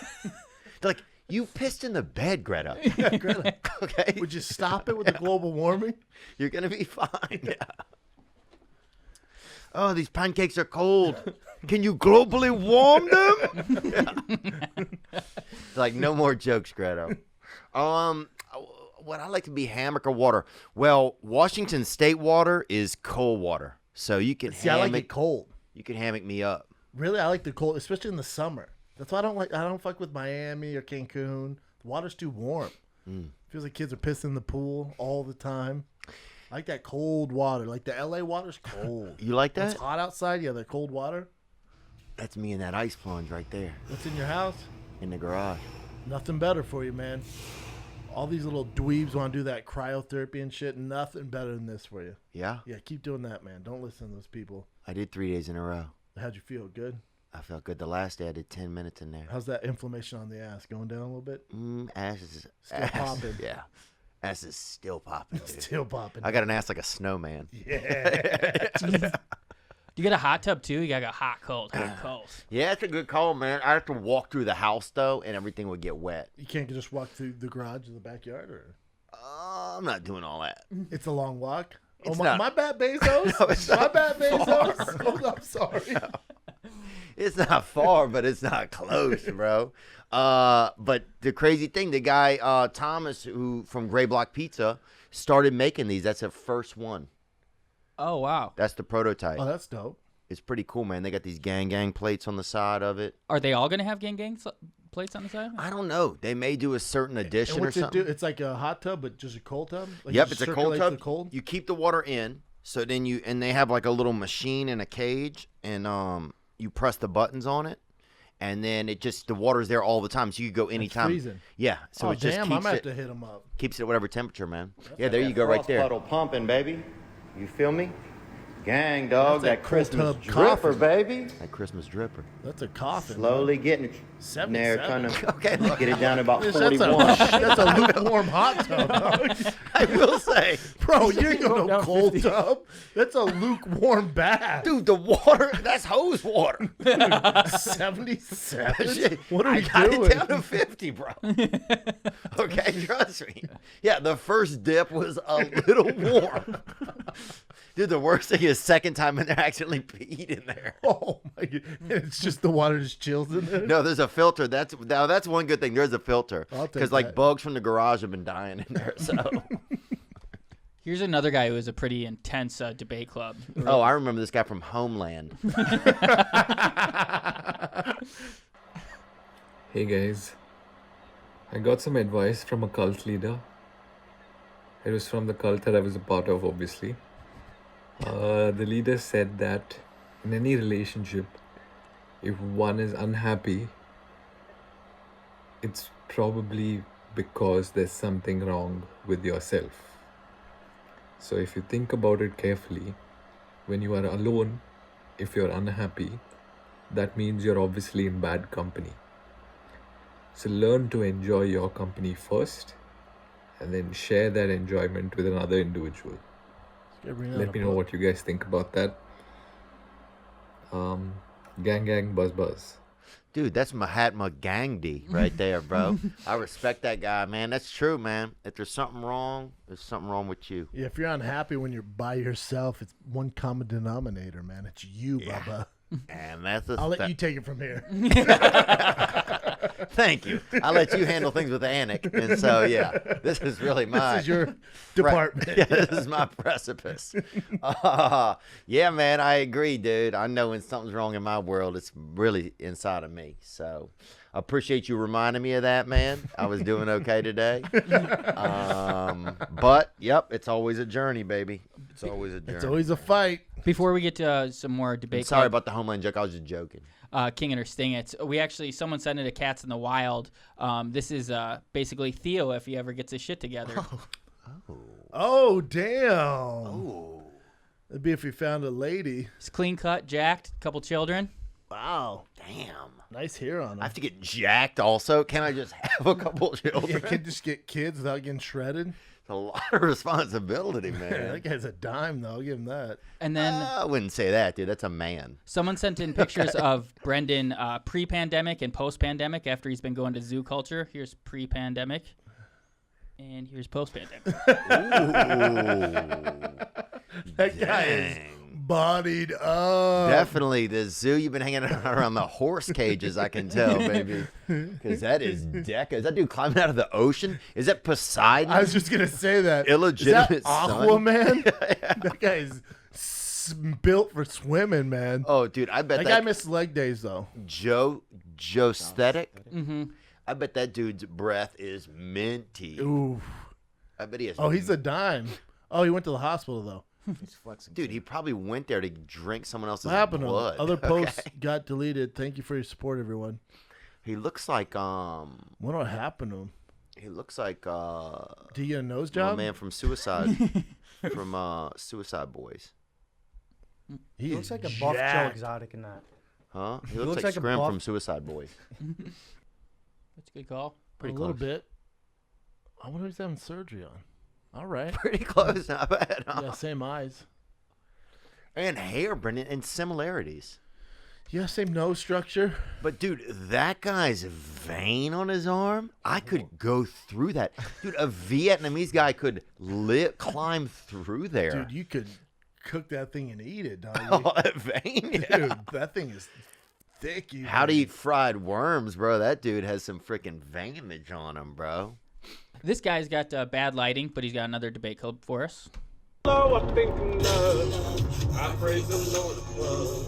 like, you pissed in the bed, Greta. Greta, Okay? would you stop it with the global warming? You're going to be fine. Yeah. Oh, these pancakes are cold. Can you globally warm them? Yeah. Like, no more jokes, Greta. What I like to be hammock or water. Well, Washington State water is cold water. So you can See, I like it cold. You can hammock me up. Really, I like the cold, especially in the summer. That's why I don't fuck with Miami or Cancun. The water's too warm. Feels like kids are pissing in the pool all the time. I like that cold water. Like the LA water's cold. You like that? It's hot outside. Yeah, the cold water. That's me in that ice plunge right there What's in your house? in the garage. Nothing better for you, man. All these little dweebs want to do that cryotherapy and shit. Nothing better than this for you. Yeah? Yeah, keep doing that, man. Don't listen to those people. I did 3 days in a row. How'd you feel? Good? I felt good. The last day I did 10 minutes in there. How's that inflammation on the ass? Going down a little bit? Ass is Still popping. Yeah. Ass is still popping, dude. Still popping. I got an ass like a snowman. Yeah. You get a hot tub too? You got a hot, cold. Yeah, that's a good call, man. I have to walk through the house, though, and everything would get wet. You can't just walk through the garage or the backyard? Or I'm not doing all that. it's a long walk? It's my, not. my bad, Bezos. No, it's my not bad, far. Bezos. Oh, I'm sorry. It's not far, but it's not close, bro. But the crazy thing, the guy, Thomas, who from Gray Block Pizza, started making these. That's their first one. Oh, wow. That's the prototype. Oh, that's dope. It's pretty cool, man. They got these gang plates on the side of it. Are they all going to have gang plates on the side? I don't know. They may do a certain edition And or what's it something. do? It's like a hot tub, but just a cold tub? Like Yep, it it's just a cold circulates tub. the cold? You keep the water in, so then and they have like a little machine in a cage, and you press the buttons on it, and then the water's there all the time, so you could go anytime. freezing. Yeah, so Oh, it just damn, keeps I'm going it to have to hit them up. keeps it at whatever temperature, man. Yeah, there you go, right there. Puddle pumping, baby. You feel me? Gang, dog. That's That that Christmas cold tub dripper, coffin. baby. That Christmas dripper. That's a coffin. Slowly getting it in there, 77. trying to Okay, get it down to about That's 41. that's a lukewarm hot tub, dog. I will say, Bro, you ain't got no cold tub. That's a lukewarm bath. dude, the water, that's hose water. 77? What are I you got doing? it down to 50, bro. Okay, trust me. Yeah, the first dip was a little warm. Dude, the worst thing is second time in there, I accidentally peed in there. Oh my god! It's just the water just chills in there. No, there's a filter. That's one good thing. There's a filter I'll take because like that. bugs from the garage have been dying in there. So, Here's another guy who has a pretty intense debate club. oh, I remember this guy from Homeland. Hey guys, I got some advice from a cult leader. It was from the cult that I was a part of, obviously. The leader said that in any relationship, if one is unhappy, it's probably because there's something wrong with yourself. So if you think about it carefully, when you are alone, if you're unhappy, that means you're obviously in bad company. So learn to enjoy your company first, and then share that enjoyment with another individual. Let me know what you guys think about that. Gang, gang, buzz, buzz. Dude, that's Mahatma Gandhi right there, bro. I respect that guy, man. That's true, man. If there's something wrong, there's something wrong with you. Yeah, if you're unhappy when you're by yourself, it's one common denominator, man. It's you, Bubba. And that's I'll let you take it from here. Thank you. I'll let you handle things with Anik. And so, yeah, this is really my... This is your department. Right. Yeah, this is my precipice. Yeah, man, I agree, dude. I know when something's wrong in my world, it's really inside of me. So I appreciate you reminding me of that, man. I was doing okay today. But, yep, it's always a journey, baby. It's always a journey. It's always a fight. Before we get to some more debate, Sorry about the Homeland joke. I was just joking. King and her Sting It. Someone sent it to Cats in the Wild. This is basically Theo if he ever gets his shit together. Oh, damn. Oh. That'd be if he found a lady. He's clean cut, jacked, couple children. Wow. Damn. Nice hair on him. I have to get jacked also? Can I just have a couple children? You can just get kids without getting shredded. It's a lot of responsibility, man. Yeah, that guy's a dime, though. I'll give him that. And then I wouldn't say that, dude. That's a man. Someone sent in pictures of Brendan pre-pandemic and post-pandemic after he's been going to zoo culture. Here's pre-pandemic. And here's post-pandemic. That guy is bodied up. Definitely the zoo. You've been hanging out around the horse cages, I can tell, baby. Because that is Deca. Is that dude climbing out of the ocean? Is that Poseidon? I was just going to say that. Illegitimate is that Aquaman? That guy is built for swimming, man. Oh, dude, I bet that guy missed leg days, though. Joe Aesthetic? Mm-hmm. I bet that dude's breath is minty. Ooh. I bet he has. Oh, he's a dime. Oh, he went to the hospital, though. He's flexing. Dude, he probably went there to drink someone else's what happened blood. To him? Other posts got deleted. Thank you for your support, everyone. He looks like What happened to him? He looks like Did he get a nose job? Man from Suicide Suicide Boyz. He looks like a buff Joe Exotic in that. Huh? He looks like Scrim from Suicide Boyz. That's a good call. Pretty close. A little bit. I wonder if he's having surgery on. All right. Pretty close, not bad. Huh? Yeah, same eyes. And hair, Brendan, and similarities. Yeah, same nose structure. But, dude, that guy's vein on his arm, I could go through that. Dude, a Vietnamese guy could climb through there. Dude, you could cook that thing and eat it, dog. Oh, that vein? Yeah. Dude, that thing is thick. How to eat fried worms, bro. That dude has some freaking veinage on him, bro. This guy's got bad lighting, but he's got another debate clip for us. Hello, I'm thinking of. I praise the Lord above.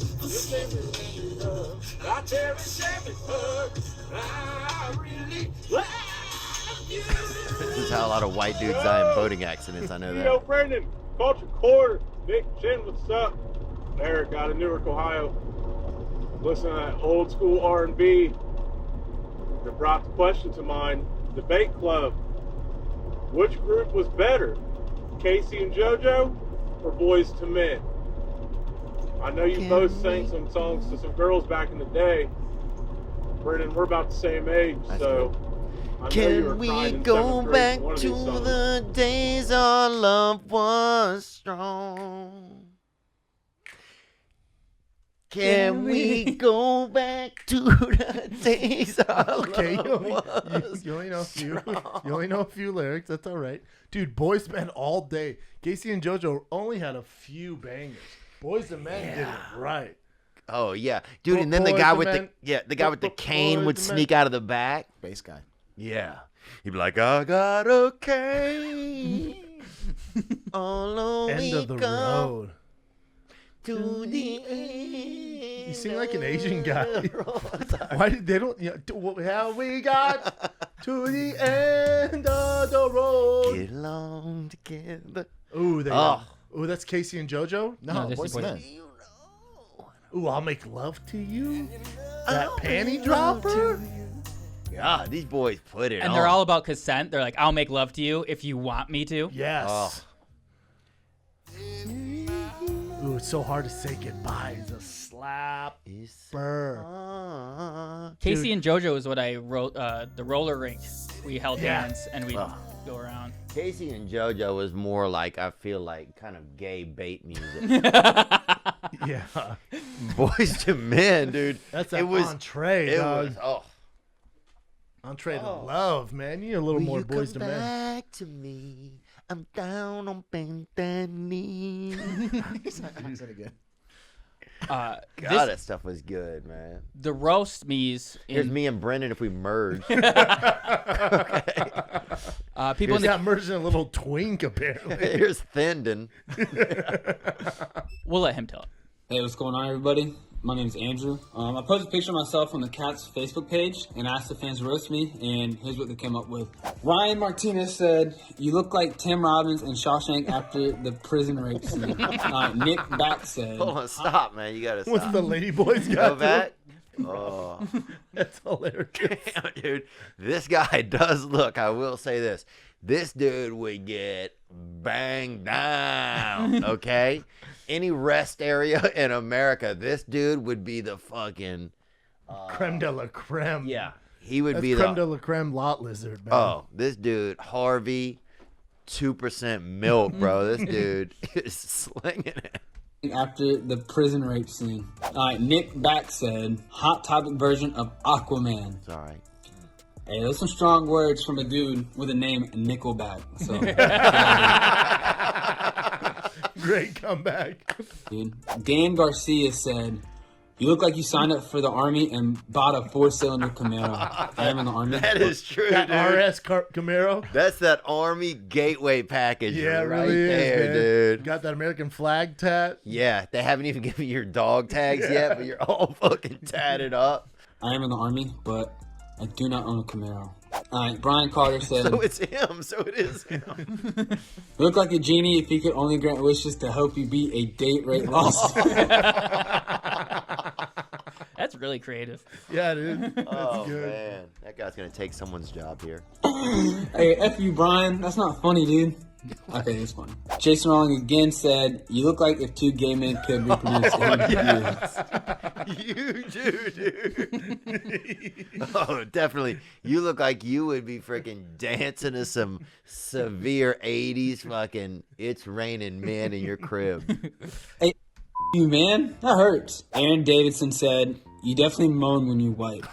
I cherish every hug. I really love you. This is how a lot of white dudes die in boating accidents. I know that. Yo, Brendan, Culture Quarter, Nick Chin, what's up? Eric out of Newark, Ohio. Listen to that old school R&B. It brought the question to mind. Debate Club. Which group was better, Casey and JoJo or Boyz II Men? I know you both sang some songs to some girls back in the day. Brendan, we're about the same age, so I know you were crying in 7th grade for one of these songs. the days our love was strong? Can we go back to the days our love was you only know a few lyrics. That's all right, dude. Boyz II Men all day. Casey and JoJo only had a few bangers. Boyz II Men did it right. Oh yeah, dude. And then the guy with the cane would sneak out of the back. Bass guy. Yeah, he'd be like, I got a cane all over End of the road. To the end. You sing like an Asian guy. Why did they don't? How we got to the end of the road? Get along together. Ooh, Oh, that's Casey and JoJo? No, this Boyz is Men. Ooh, I'll make love to you. That panty dropper. God, these boys put it on. And they're all about consent. They're like, I'll make love to you if you want me to. Yes. Oh. Ooh, it's so hard to say goodbye. It's a slap. Casey and JoJo is what I wrote. The roller rink. We held hands and we Oh. go around. Casey and JoJo was more like, I feel like, kind of gay bait music. Yeah. Boyz II Men, dude. That's it an was, entree, it dog. was, oh. Entree to love, man. You need a little more Boyz II Men. Back to me. I'm down on bended knee. He said again. God, that stuff was good, man. The roast me's. Here's me and Brendan if we merge. People got merged in a little twink, apparently. Here's Thendon. We'll let him tell it. Hey, what's going on, everybody? My name's Andrew. I posted a picture of myself on the Cats Facebook page and asked the fans to roast me, and here's what they came up with. Ryan Martinez said, "You look like Tim Robbins in Shawshank after the prison rape scene." Nick Back said, Hold on, stop, man. You gotta stop. What's the lady boys got? Go back. Oh, that's hilarious. Damn, dude. This guy does look, I will say this. This dude would get banged down, okay? Any rest area in America, this dude would be the fucking... creme de la creme. Yeah. He would That's be creme the... de la creme lot lizard, man. Oh, this dude, Harvey, 2% milk, bro. This dude is slinging it. after the prison rape scene. Nick Back said, "Hot Topic version of Aquaman." It's all right. Hey, those some strong words from a dude with a name Nickelback. So, great comeback. Dude. Dan Garcia said, "You look like you signed up for the Army and bought a 4-cylinder Camaro." I am in the Army. That is true, That dude. RS Camaro. That's that Army gateway package Yeah, it right really there, is, man. dude. Got that American flag tat. Yeah, they haven't even given you your dog tags yet, but you're all fucking tatted up. I am in the Army, but I do not own a Camaro. Brian Carter said, So it's him. So it is him. "You look like a genie if you could only grant wishes to help you beat a date rape lawsuit." That's really creative. Yeah, it is. That's Oh, good. man. That guy's going to take someone's job here. Hey, F you, Brian. That's not funny, dude. Okay, it's funny. Jason Rowling again said, "You look like if two gay men could reproduce." You do, dude. Oh, definitely. You look like you would be freaking dancing to some severe 80s fucking It's Raining Men in your crib. Hey, you, man. That hurts. Aaron Davidson said, "You definitely moan when you wipe."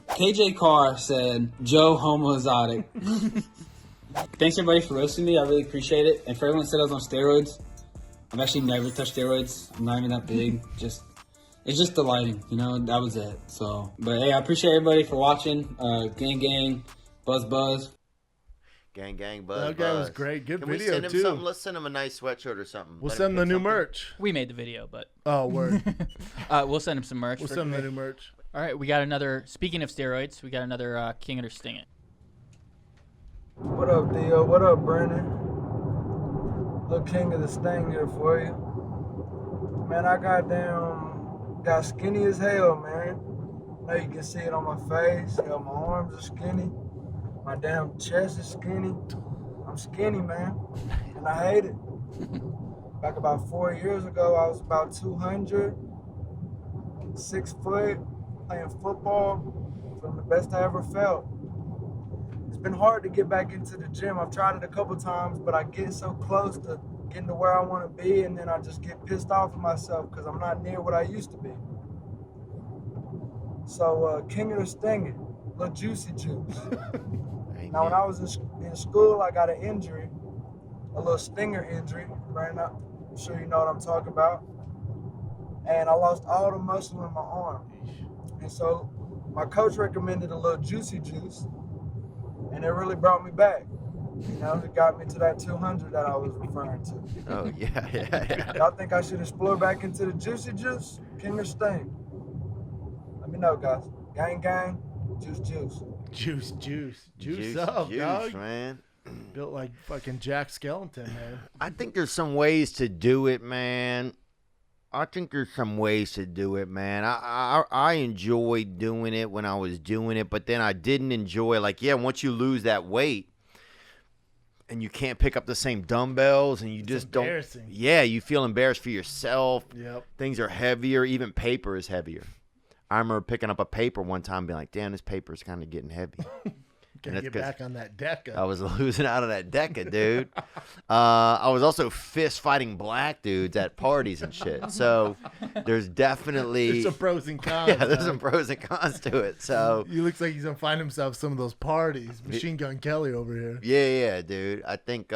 KJ Carr said, "Joe homoexotic." Thanks everybody for roasting me. I really appreciate it. And for everyone that said I was on steroids, I've actually never touched steroids. I'm not even that big. It's just delighting, you know. That was it. So, but hey, I appreciate everybody for watching. Gang, gang, buzz, buzz. Gang, gang, buzz, That guy was buzz. great. Good Can video, we send him too. something? Let's send him a nice sweatshirt or something. We'll Let send him him the pick new something. merch. We made the video, but Oh, word. we'll send him some merch. We'll for send him the free. new merch. All right, we got another. Speaking of steroids, we got another King It or Sting It. What up, Theo? What up, Brendan? Little King of the Sting here for you. Man, I got skinny as hell, man. Know you can see it on my face. Hell, my arms are skinny. My damn chest is skinny. I'm skinny, man. And I hate it. Back about 4 years ago, I was about 200, 6 foot, playing football. From the best I ever felt. It's been hard to get back into the gym. I've tried it a couple times, but I get so close to getting to where I want to be, and then I just get pissed off at myself because I'm not near what I used to be. So, King of the Sting It, little juicy juice. Now, when I was in school, I got an injury, a little stinger injury. Right now, I'm sure you know what I'm talking about. And I lost all the muscle in my arm. And so, my coach recommended a little juicy juice, and it really brought me back. You know, it got me to that 200 that I was referring to. Oh, yeah. Y'all think I should explore back into the juicy juice? King or Sting? Let me know, guys. Gang, gang, juice, juice. Juice up, dog. Man. Built like fucking Jack Skellington, man. I think there's some ways to do it, man. I enjoyed doing it when I was doing it, but then I didn't enjoy, like, once you lose that weight and you can't pick up the same dumbbells and you just don't. Yeah, you feel embarrassed for yourself. Yep. Things are heavier. Even paper is heavier. I remember picking up a paper one time and being like, damn, this paper is kind of getting heavy. Gotta get back on that Deca. I was losing out on that Deca, dude. I was also fist fighting black dudes at parties and shit. So there's definitely there's some pros and cons. Yeah, there's some pros and cons to it. So he looks like he's gonna find himself some of those parties. Machine Gun Kelly over here. Yeah, dude. I think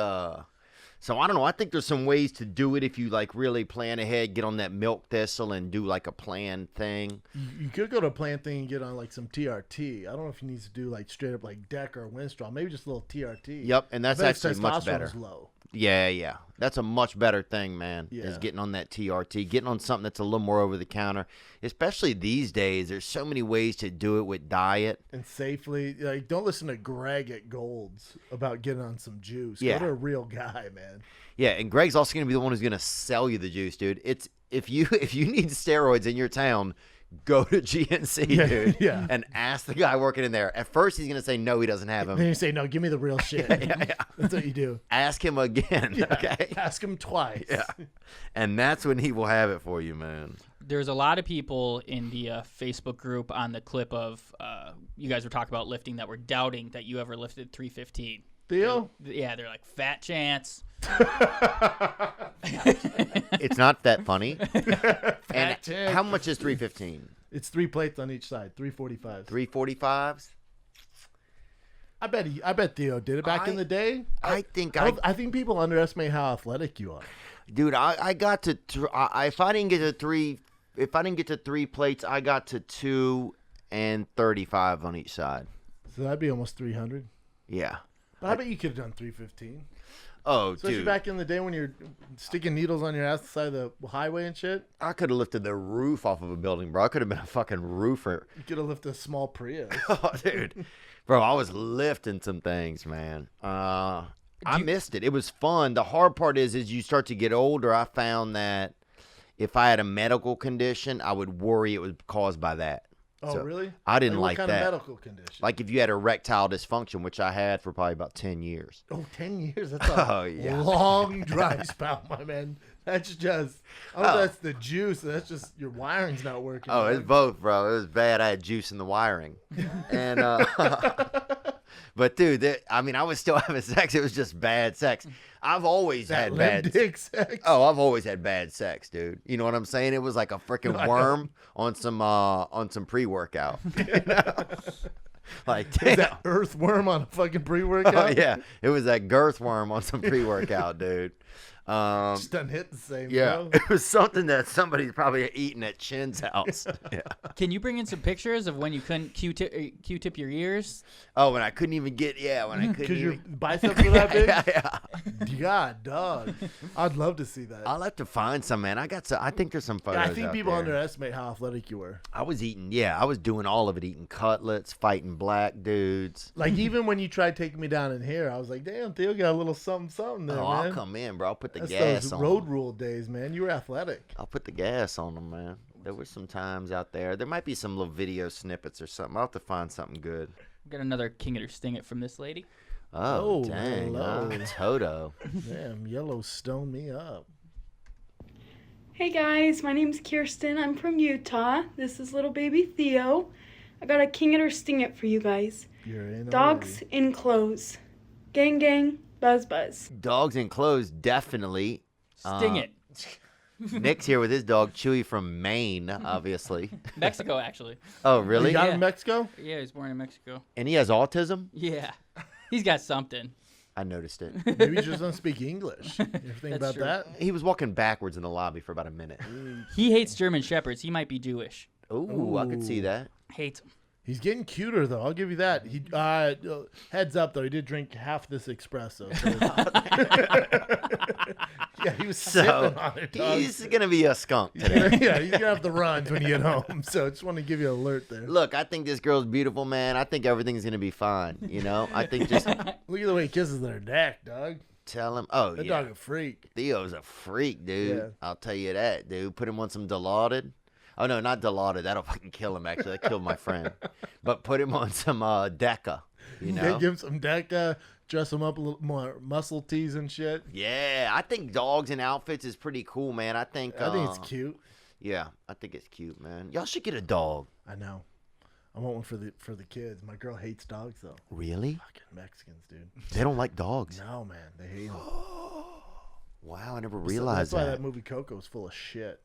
so I don't know. I think there's some ways to do it if you like really plan ahead, get on that milk thistle and do like a planned thing. You could go to a planned thing and get on like some TRT. I don't know if he needs to do like straight up like Deca or Winstrol. Maybe just a little TRT. Yep, and that's actually much better. Testosterone's low. Yeah. That's a much better thing, man, Yeah. is getting on that TRT, getting on something that's a little more over the counter. Especially these days, there's so many ways to do it with diet. And safely. Like, don't listen to Greg at Gold's about getting on some juice. Yeah. Go to a real guy, man. Yeah, and Greg's also going to be the one who's going to sell you the juice, dude. It's if you need steroids in your town, go to GNC, dude, yeah. and ask the guy working in there. At first, he's going to say no, he doesn't have them. Then you say, no, give me the real shit. Yeah. That's what you do. Ask him again, Yeah. okay? Ask him twice. Yeah, and that's when he will have it for you, man. There's a lot of people in the Facebook group on the clip of you guys were talking about lifting that were doubting that you ever lifted 315. Theo? They're like, fat chance. It's not that funny. Fat chance. How much is 315? It's 3 plates on each side, 345s. 345s? I bet Theo did it back in the day. I think people underestimate how athletic you are. Dude, I got to if I didn't get to 3 plates, I got to 2 and 35 on each side. So that'd be almost 300. Yeah. But I bet you could have done 315. Oh, Especially dude. back in the day when you're sticking needles on your ass the side of the highway and shit. I could have lifted the roof off of a building, bro. I could have been a fucking roofer. You could have lifted a small Prius. Oh, dude. Bro, I was lifting some things, man. I missed it. It was fun. The hard part is you start to get older. I found that if I had a medical condition, I would worry it was caused by that. Oh, So, really? I didn't What like kind that. of medical condition? Like if you had erectile dysfunction, which I had for probably about 10 years. Oh, 10 years? That's a Oh, yeah. long dry spout, my man. That's just, I don't know if that's the juice. That's just your wiring's not working. Oh, man. it's both, bro. It was bad. I had juice in the wiring. And, but dude, I was still having sex. It was just bad sex. I've always That had limp bad dick sex. Oh, I've always had bad sex, dude. You know what I'm saying? It was like a freaking I know. worm on some pre-workout. You know? Like, damn. Is that earthworm on a fucking pre-workout? Oh, yeah. It was that girth worm on some pre-workout, dude. Just doesn't hit the same, Yeah. bro. It was something that somebody's probably eating at Chin's house. Yeah. Can you bring in some pictures of when you couldn't Q-tip your ears? Oh, when I couldn't even get, when I couldn't Because your even. biceps were that big? Yeah. God, dog. I'd love to see that. I'll have to find some, man. I think there's some photos I think out people there. underestimate how athletic you were. I was eating, I was doing all of it, eating cutlets, fighting black dudes. Like, even when you tried taking me down in here, I was like, damn, Theo got a little something there, Oh, man. I'll come in, bro. I'll put the That's gas those on. road rule days, man. You were athletic. I'll put the gas on them, man. There were some times out there. There might be some little video snippets or something. I'll have to find something good. Got another King It or Sting It from this lady. Oh, Oh, dang. hello. Toto. Damn, Yellowstone me up. Hey guys, my name's Kirsten. I'm from Utah. This is little baby Theo. I got a King It or Sting It for you guys. You're in Dogs in clothes. Gang, gang, buzz, buzz. Dogs in clothes, definitely. Sting it. Nick's here with his dog, Chewy from Maine, obviously. Mexico, actually. Oh, really? You got in Mexico? Yeah, he was born in Mexico. And he has autism? Yeah. He's got something. I noticed it. Maybe he just doesn't speak English. You ever think about true. that? He was walking backwards in the lobby for about a minute. He hates German Shepherds. He might be Jewish. Ooh, I could see that. Hates them. He's getting cuter, though. I'll give you that. He heads up, though. He did drink half this espresso. So Yeah, he was sipping on it, dog. He's going to be a skunk today. Yeah, he's going to have the runs when you get home. So I just want to give you an alert there. Look, I think this girl's beautiful, man. I think everything's going to be fine, you know? I think just... Look at the way he kisses their neck, dog. Tell him. Oh, that yeah. dog a freak. Theo's a freak, dude. Yeah. I'll tell you that, dude. Put him on some Dilaudid. Oh, no, not Dilaudid. That'll fucking kill him, actually. That killed my friend. But put him on some Deca, you know? Yeah, give him some Deca. Dress him up a little more, muscle tees and shit. Yeah, I think dogs in outfits is pretty cool, man. I think it's cute. Yeah, I think it's cute, man. Y'all should get a dog. I know. I want one for the kids. My girl hates dogs, though. Really? Fucking Mexicans, dude. They don't like dogs. No, man. They hate them. Wow, I never realized That's why that movie Coco is full of shit.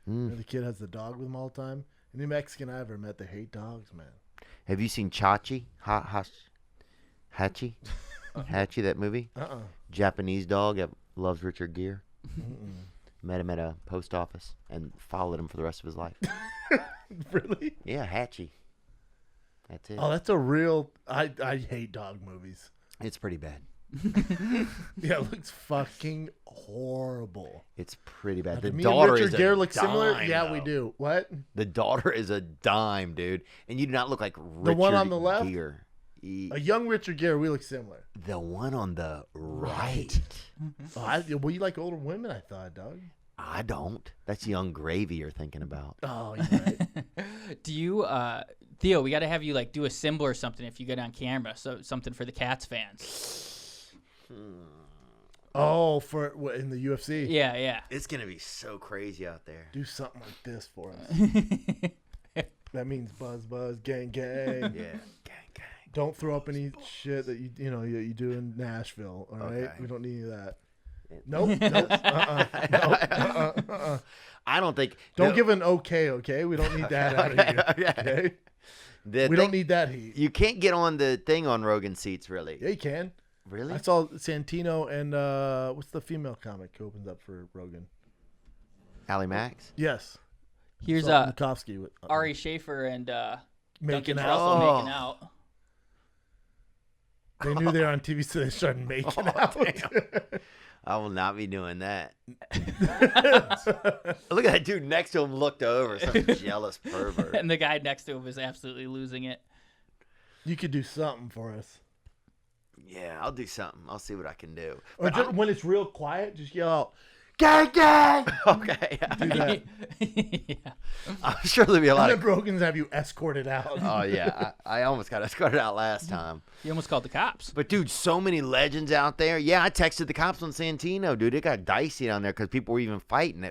The kid has the dog with him all the time. Any Mexican I ever met, they hate dogs, man. Have you seen Hachi, Hachi, that movie? Japanese dog that loves Richard Gere. Met him at a post office and followed him for the rest of his life. Really? Yeah, Hachi. That's it. Oh, that's a real... I hate dog movies. It's pretty bad. Yeah, it looks fucking horrible. It's pretty bad. The me daughter and Richard is Gere a look dime, similar. Yeah, though. we do. What? The daughter is a dime, dude, and you do not look like Richard The one on the left? Gere. A young Richard Gere, we look similar. The one on the right. Well, you like older women, I thought, dog. I don't. That's young gravy you're thinking about. Oh, you're right. Do you, Theo? We got to have you like do a symbol or something if you get on camera. So something for the Cats fans. Oh, for what, in the UFC? Yeah, yeah. It's gonna be so crazy out there. Do something like this for us. That means buzz, buzz, gang, gang. Yeah, gang, gang. Don't throw up any shit that you do in Nashville. All right, Okay. we don't need any of that. Nope. Nope. I don't think. Don't give an okay. Okay, we don't need that out of you. Okay. We don't need that heat. You can't get on the thing on Rogan seats, really. Yeah, you can. Really? I saw Santino and what's the female comic who opens up for Rogan? Allie Max? Yes. Here's Bukowski with Ari Schaefer and making Duncan out. Trussell making out. They knew they were on TV, so they started making out. I will not be doing that. Look at that dude next to him looked over. Some jealous pervert. And the guy next to him is absolutely losing it. You could do something for us. Yeah, I'll do something. I'll see what I can do. Or just, when it's real quiet, just yell out, gang, gang! Okay. Do that. Yeah. I'm sure there'll be a lot of of... Brogans have you escorted out. Oh, yeah. I almost got escorted out last time. You almost called the cops. But, dude, so many legends out there. Yeah, I texted the cops on Santino, dude. It got dicey down there because people were even fighting.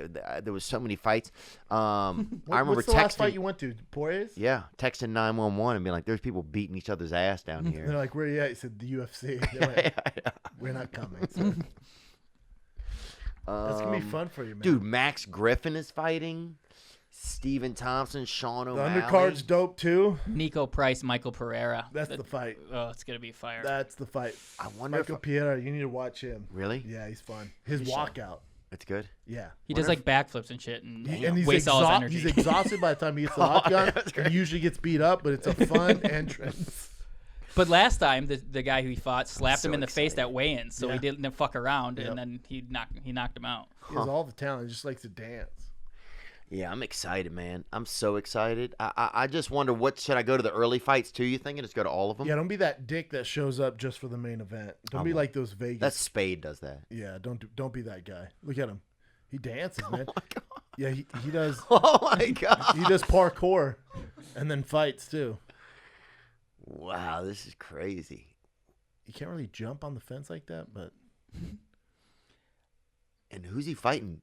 There was so many fights. I remember What's the last fight you went to? Poirier's? Yeah, texting 911 and being like, there's people beating each other's ass down here. They're like, where are you at? He said, the UFC. They're like, we're not coming, sir. That's going to be fun for you, man. Dude, Max Griffin is fighting. Stephen Thompson, Sean O'Malley. The undercard's dope, too. Nico Price, Michael Pereira. That's the fight. Oh, it's going to be fire. That's the fight. I wonder Michael Pereira, you need to watch him. Really? Yeah, he's fun. His walkout. It's good? Yeah. He does like backflips and shit and he's wastes all his energy. He's exhausted by the time he gets the hot gun. He usually gets beat up, but it's a fun entrance. But last time, the guy who he fought slapped him in the face excited. at weigh-in, so he didn't fuck around, Yep. and then he knocked him out. He has all the talent. He just likes to dance. Yeah, I'm excited, man. I'm so excited. I just wonder, should I go to the early fights too, you think, and just go to all of them? Yeah, don't be that dick that shows up just for the main event. Don't be like those Vegas. That Spade does that. Yeah, don't be that guy. Look at him. He dances, man. Oh my God. Yeah, he does. Oh my God. He does parkour and then fights too. Wow, this is crazy. You can't really jump on the fence like that, but. And who's he fighting?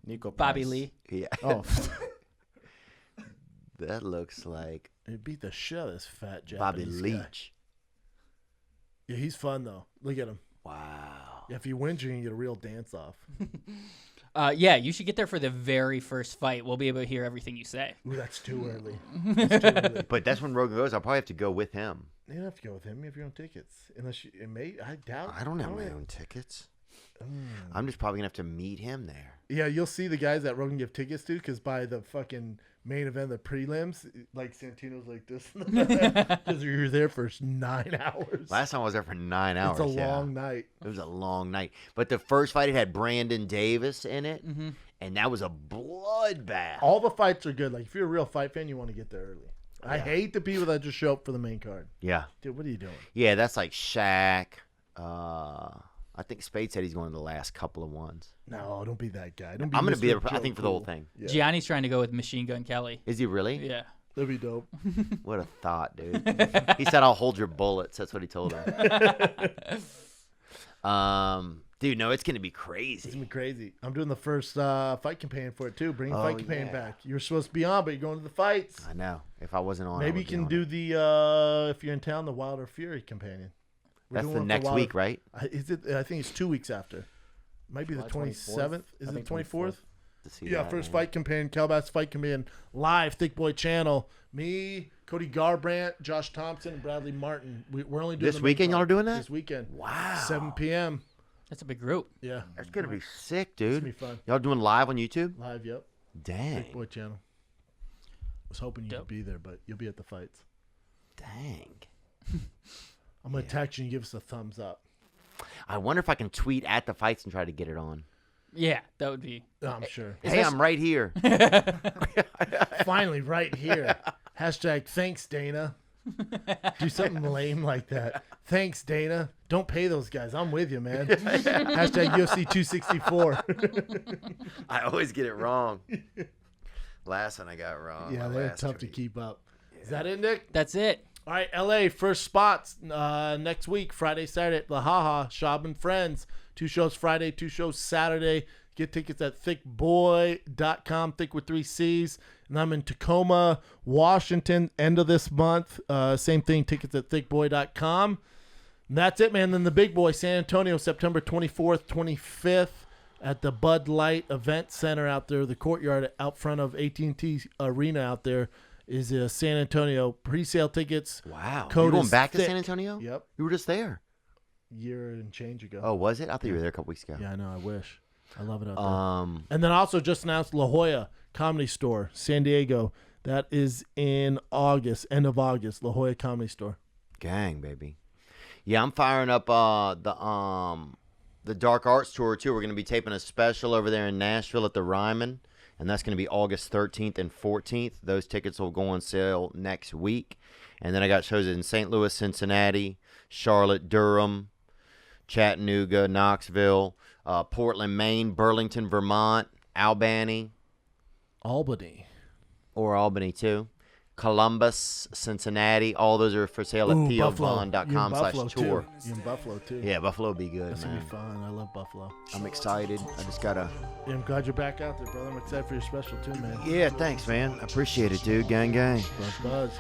Nico Bobby Price. Lee. Yeah. Oh. That looks like He beat the shit out of this fat Bobby Japanese Leach. Guy. Yeah, he's fun though. Look at him. Wow. Yeah, if he wins, you can get a real dance off. Yeah, you should get there for the very first fight. We'll be able to hear everything you say. Ooh, that's too early. That's too early. But that's when Rogan goes. I'll probably have to go with him. You don't have to go with him. You have your own tickets. Unless you, I doubt. I don't have my own tickets. I'm just probably gonna have to meet him there. Yeah, you'll see the guys that Rogan give tickets to because by the fucking main event, the prelims, like Santino's like this because you're there for 9 hours. Last time I was there for 9 hours. It's a long night. It was a long night. But the first fight, it had Brandon Davis in it, and that was a bloodbath. All the fights are good. Like if you're a real fight fan, you want to get there early. I hate the people that just show up for the main card. Yeah. Dude, what are you doing? Yeah, that's like Shaq. I think Spade said he's going to the last couple of ones. No, don't be that guy. I'm going to be there, I think, for the whole thing. Yeah. Gianni's trying to go with Machine Gun Kelly. Is he really? Yeah. That'd be dope. What a thought, dude. He said, I'll hold your bullets. That's what he told him. Dude, no, it's going to be crazy. It's going to be crazy. I'm doing the first fight campaign for it, too. Bring fight campaign back. You were supposed to be on, but you're going to the fights. I know. If I wasn't on, maybe you can do the, if you're in town, the Wilder Fury companion. That's the next week, right? Is it? I think it's 2 weeks after. Might be the 27th. Is it the 24th? Yeah, first fight companion, Calabas fight companion, live, Thick Boy channel. Me, Cody Garbrandt, Josh Thompson, and Bradley Martin. We're only doing this weekend. Y'all are doing that this weekend. Wow. 7 p.m. That's a big group. Yeah, that's gonna be sick, dude. It's gonna be fun. Y'all doing live on YouTube? Live, yep. Dang. Thick Boy channel. I was hoping you'd be there, but you'll be at the fights. Dang. I'm going to text you and give us a thumbs up. I wonder if I can tweet at the fights and try to get it on. Yeah, that would be. I'm sure. Hey, I'm right here. Finally, right here. Hashtag thanks, Dana. Do something lame like that. Thanks, Dana. Don't pay those guys. I'm with you, man. Hashtag UFC 264. I always get it wrong. Last one I got wrong. Yeah, they're tough to keep up. Yeah. Is that it, Nick? That's it. All right, LA, first spots next week, Friday, Saturday at La Haha, Schaub and Friends. 2 shows Friday, 2 shows Saturday. Get tickets at thickboy.com, thick with 3 C's. And I'm in Tacoma, Washington, end of this month. Same thing, tickets at thickboy.com. And that's it, man. Then the big boy, San Antonio, September 24th, 25th at the Bud Light Event Center out there, the courtyard out front of AT&T Arena out there. Is San Antonio. Pre-sale tickets. Wow. Code You're going back thick. to San Antonio? Yep. You were just there. Year and change ago. Oh, was it? I thought you were there a couple weeks ago. Yeah, I know. I wish. I love it out there. And then also just announced La Jolla Comedy Store, San Diego. That is in August, end of August, La Jolla Comedy Store. Gang, baby. Yeah, I'm firing up the Dark Arts Tour, too. We're going to be taping a special over there in Nashville at the Ryman. And that's going to be August 13th and 14th. Those tickets will go on sale next week. And then I got shows in St. Louis, Cincinnati, Charlotte, Durham, Chattanooga, Knoxville, Portland, Maine, Burlington, Vermont, Albany. Or Albany, too. Columbus, Cincinnati. All those are for sale at theovon.com/tour. You in Buffalo, too. Yeah, Buffalo would be good, That's man. going to be fun. I love Buffalo. I'm excited. I just got to... Yeah, I'm glad you're back out there, brother. I'm excited for your special, too, man. Yeah, thanks, man. I appreciate it, dude. Gang, gang. Buzz.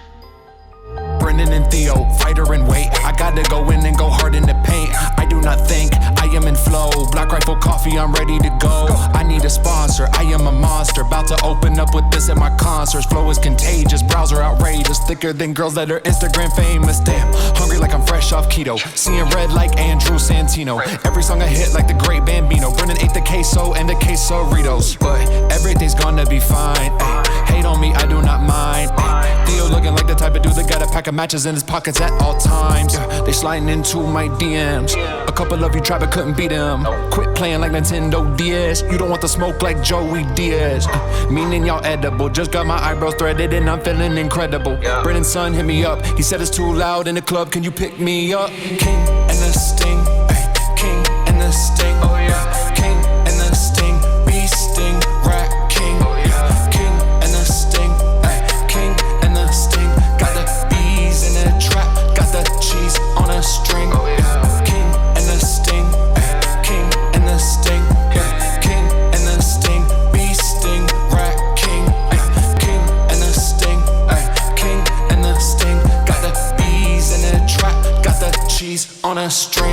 Brendan and Theo, fighter and weight. I gotta go in and go hard in the paint. I do not think I am in flow. Black Rifle Coffee, I'm ready to go. I need a sponsor, I am a monster. About to open up with this at my concerts. Flow is contagious, browser outrageous. Thicker than girls that are Instagram famous. Damn, hungry like I'm fresh off keto. Seeing red like Andrew Santino. Every song I hit like the great Bambino. Brendan ate the queso and the quesoritos. But everything's gonna be fine. Ay, hate on me, I do not mind. Ay, Theo looking like the type of dude that got a pack of matches in his pockets at all times. They sliding into my DMs. A couple of you tried but couldn't beat them. Quit playing like Nintendo DS. You don't want the smoke like Joey Diaz. Meaning y'all edible. Just got my eyebrows threaded and I'm feeling incredible. Brennan's son hit me up. He said it's too loud in the club. Can you pick me up? King and the Sting. Ay, King and the Sting. Oh yeah. King and the Sting. Beast Sting. Rat King. Oh yeah. King and the Sting. Ay, King and the Sting. Got the bees in the trap. Got the cheese on a string. Oh yeah. King and the Sting. Ay, King and the Sting. Yeah. King and the Sting. Beast Sting. Rat King. Ay, King and the Sting. Ay, King and the Sting. Got the bees in the trap. Got the cheese on a string.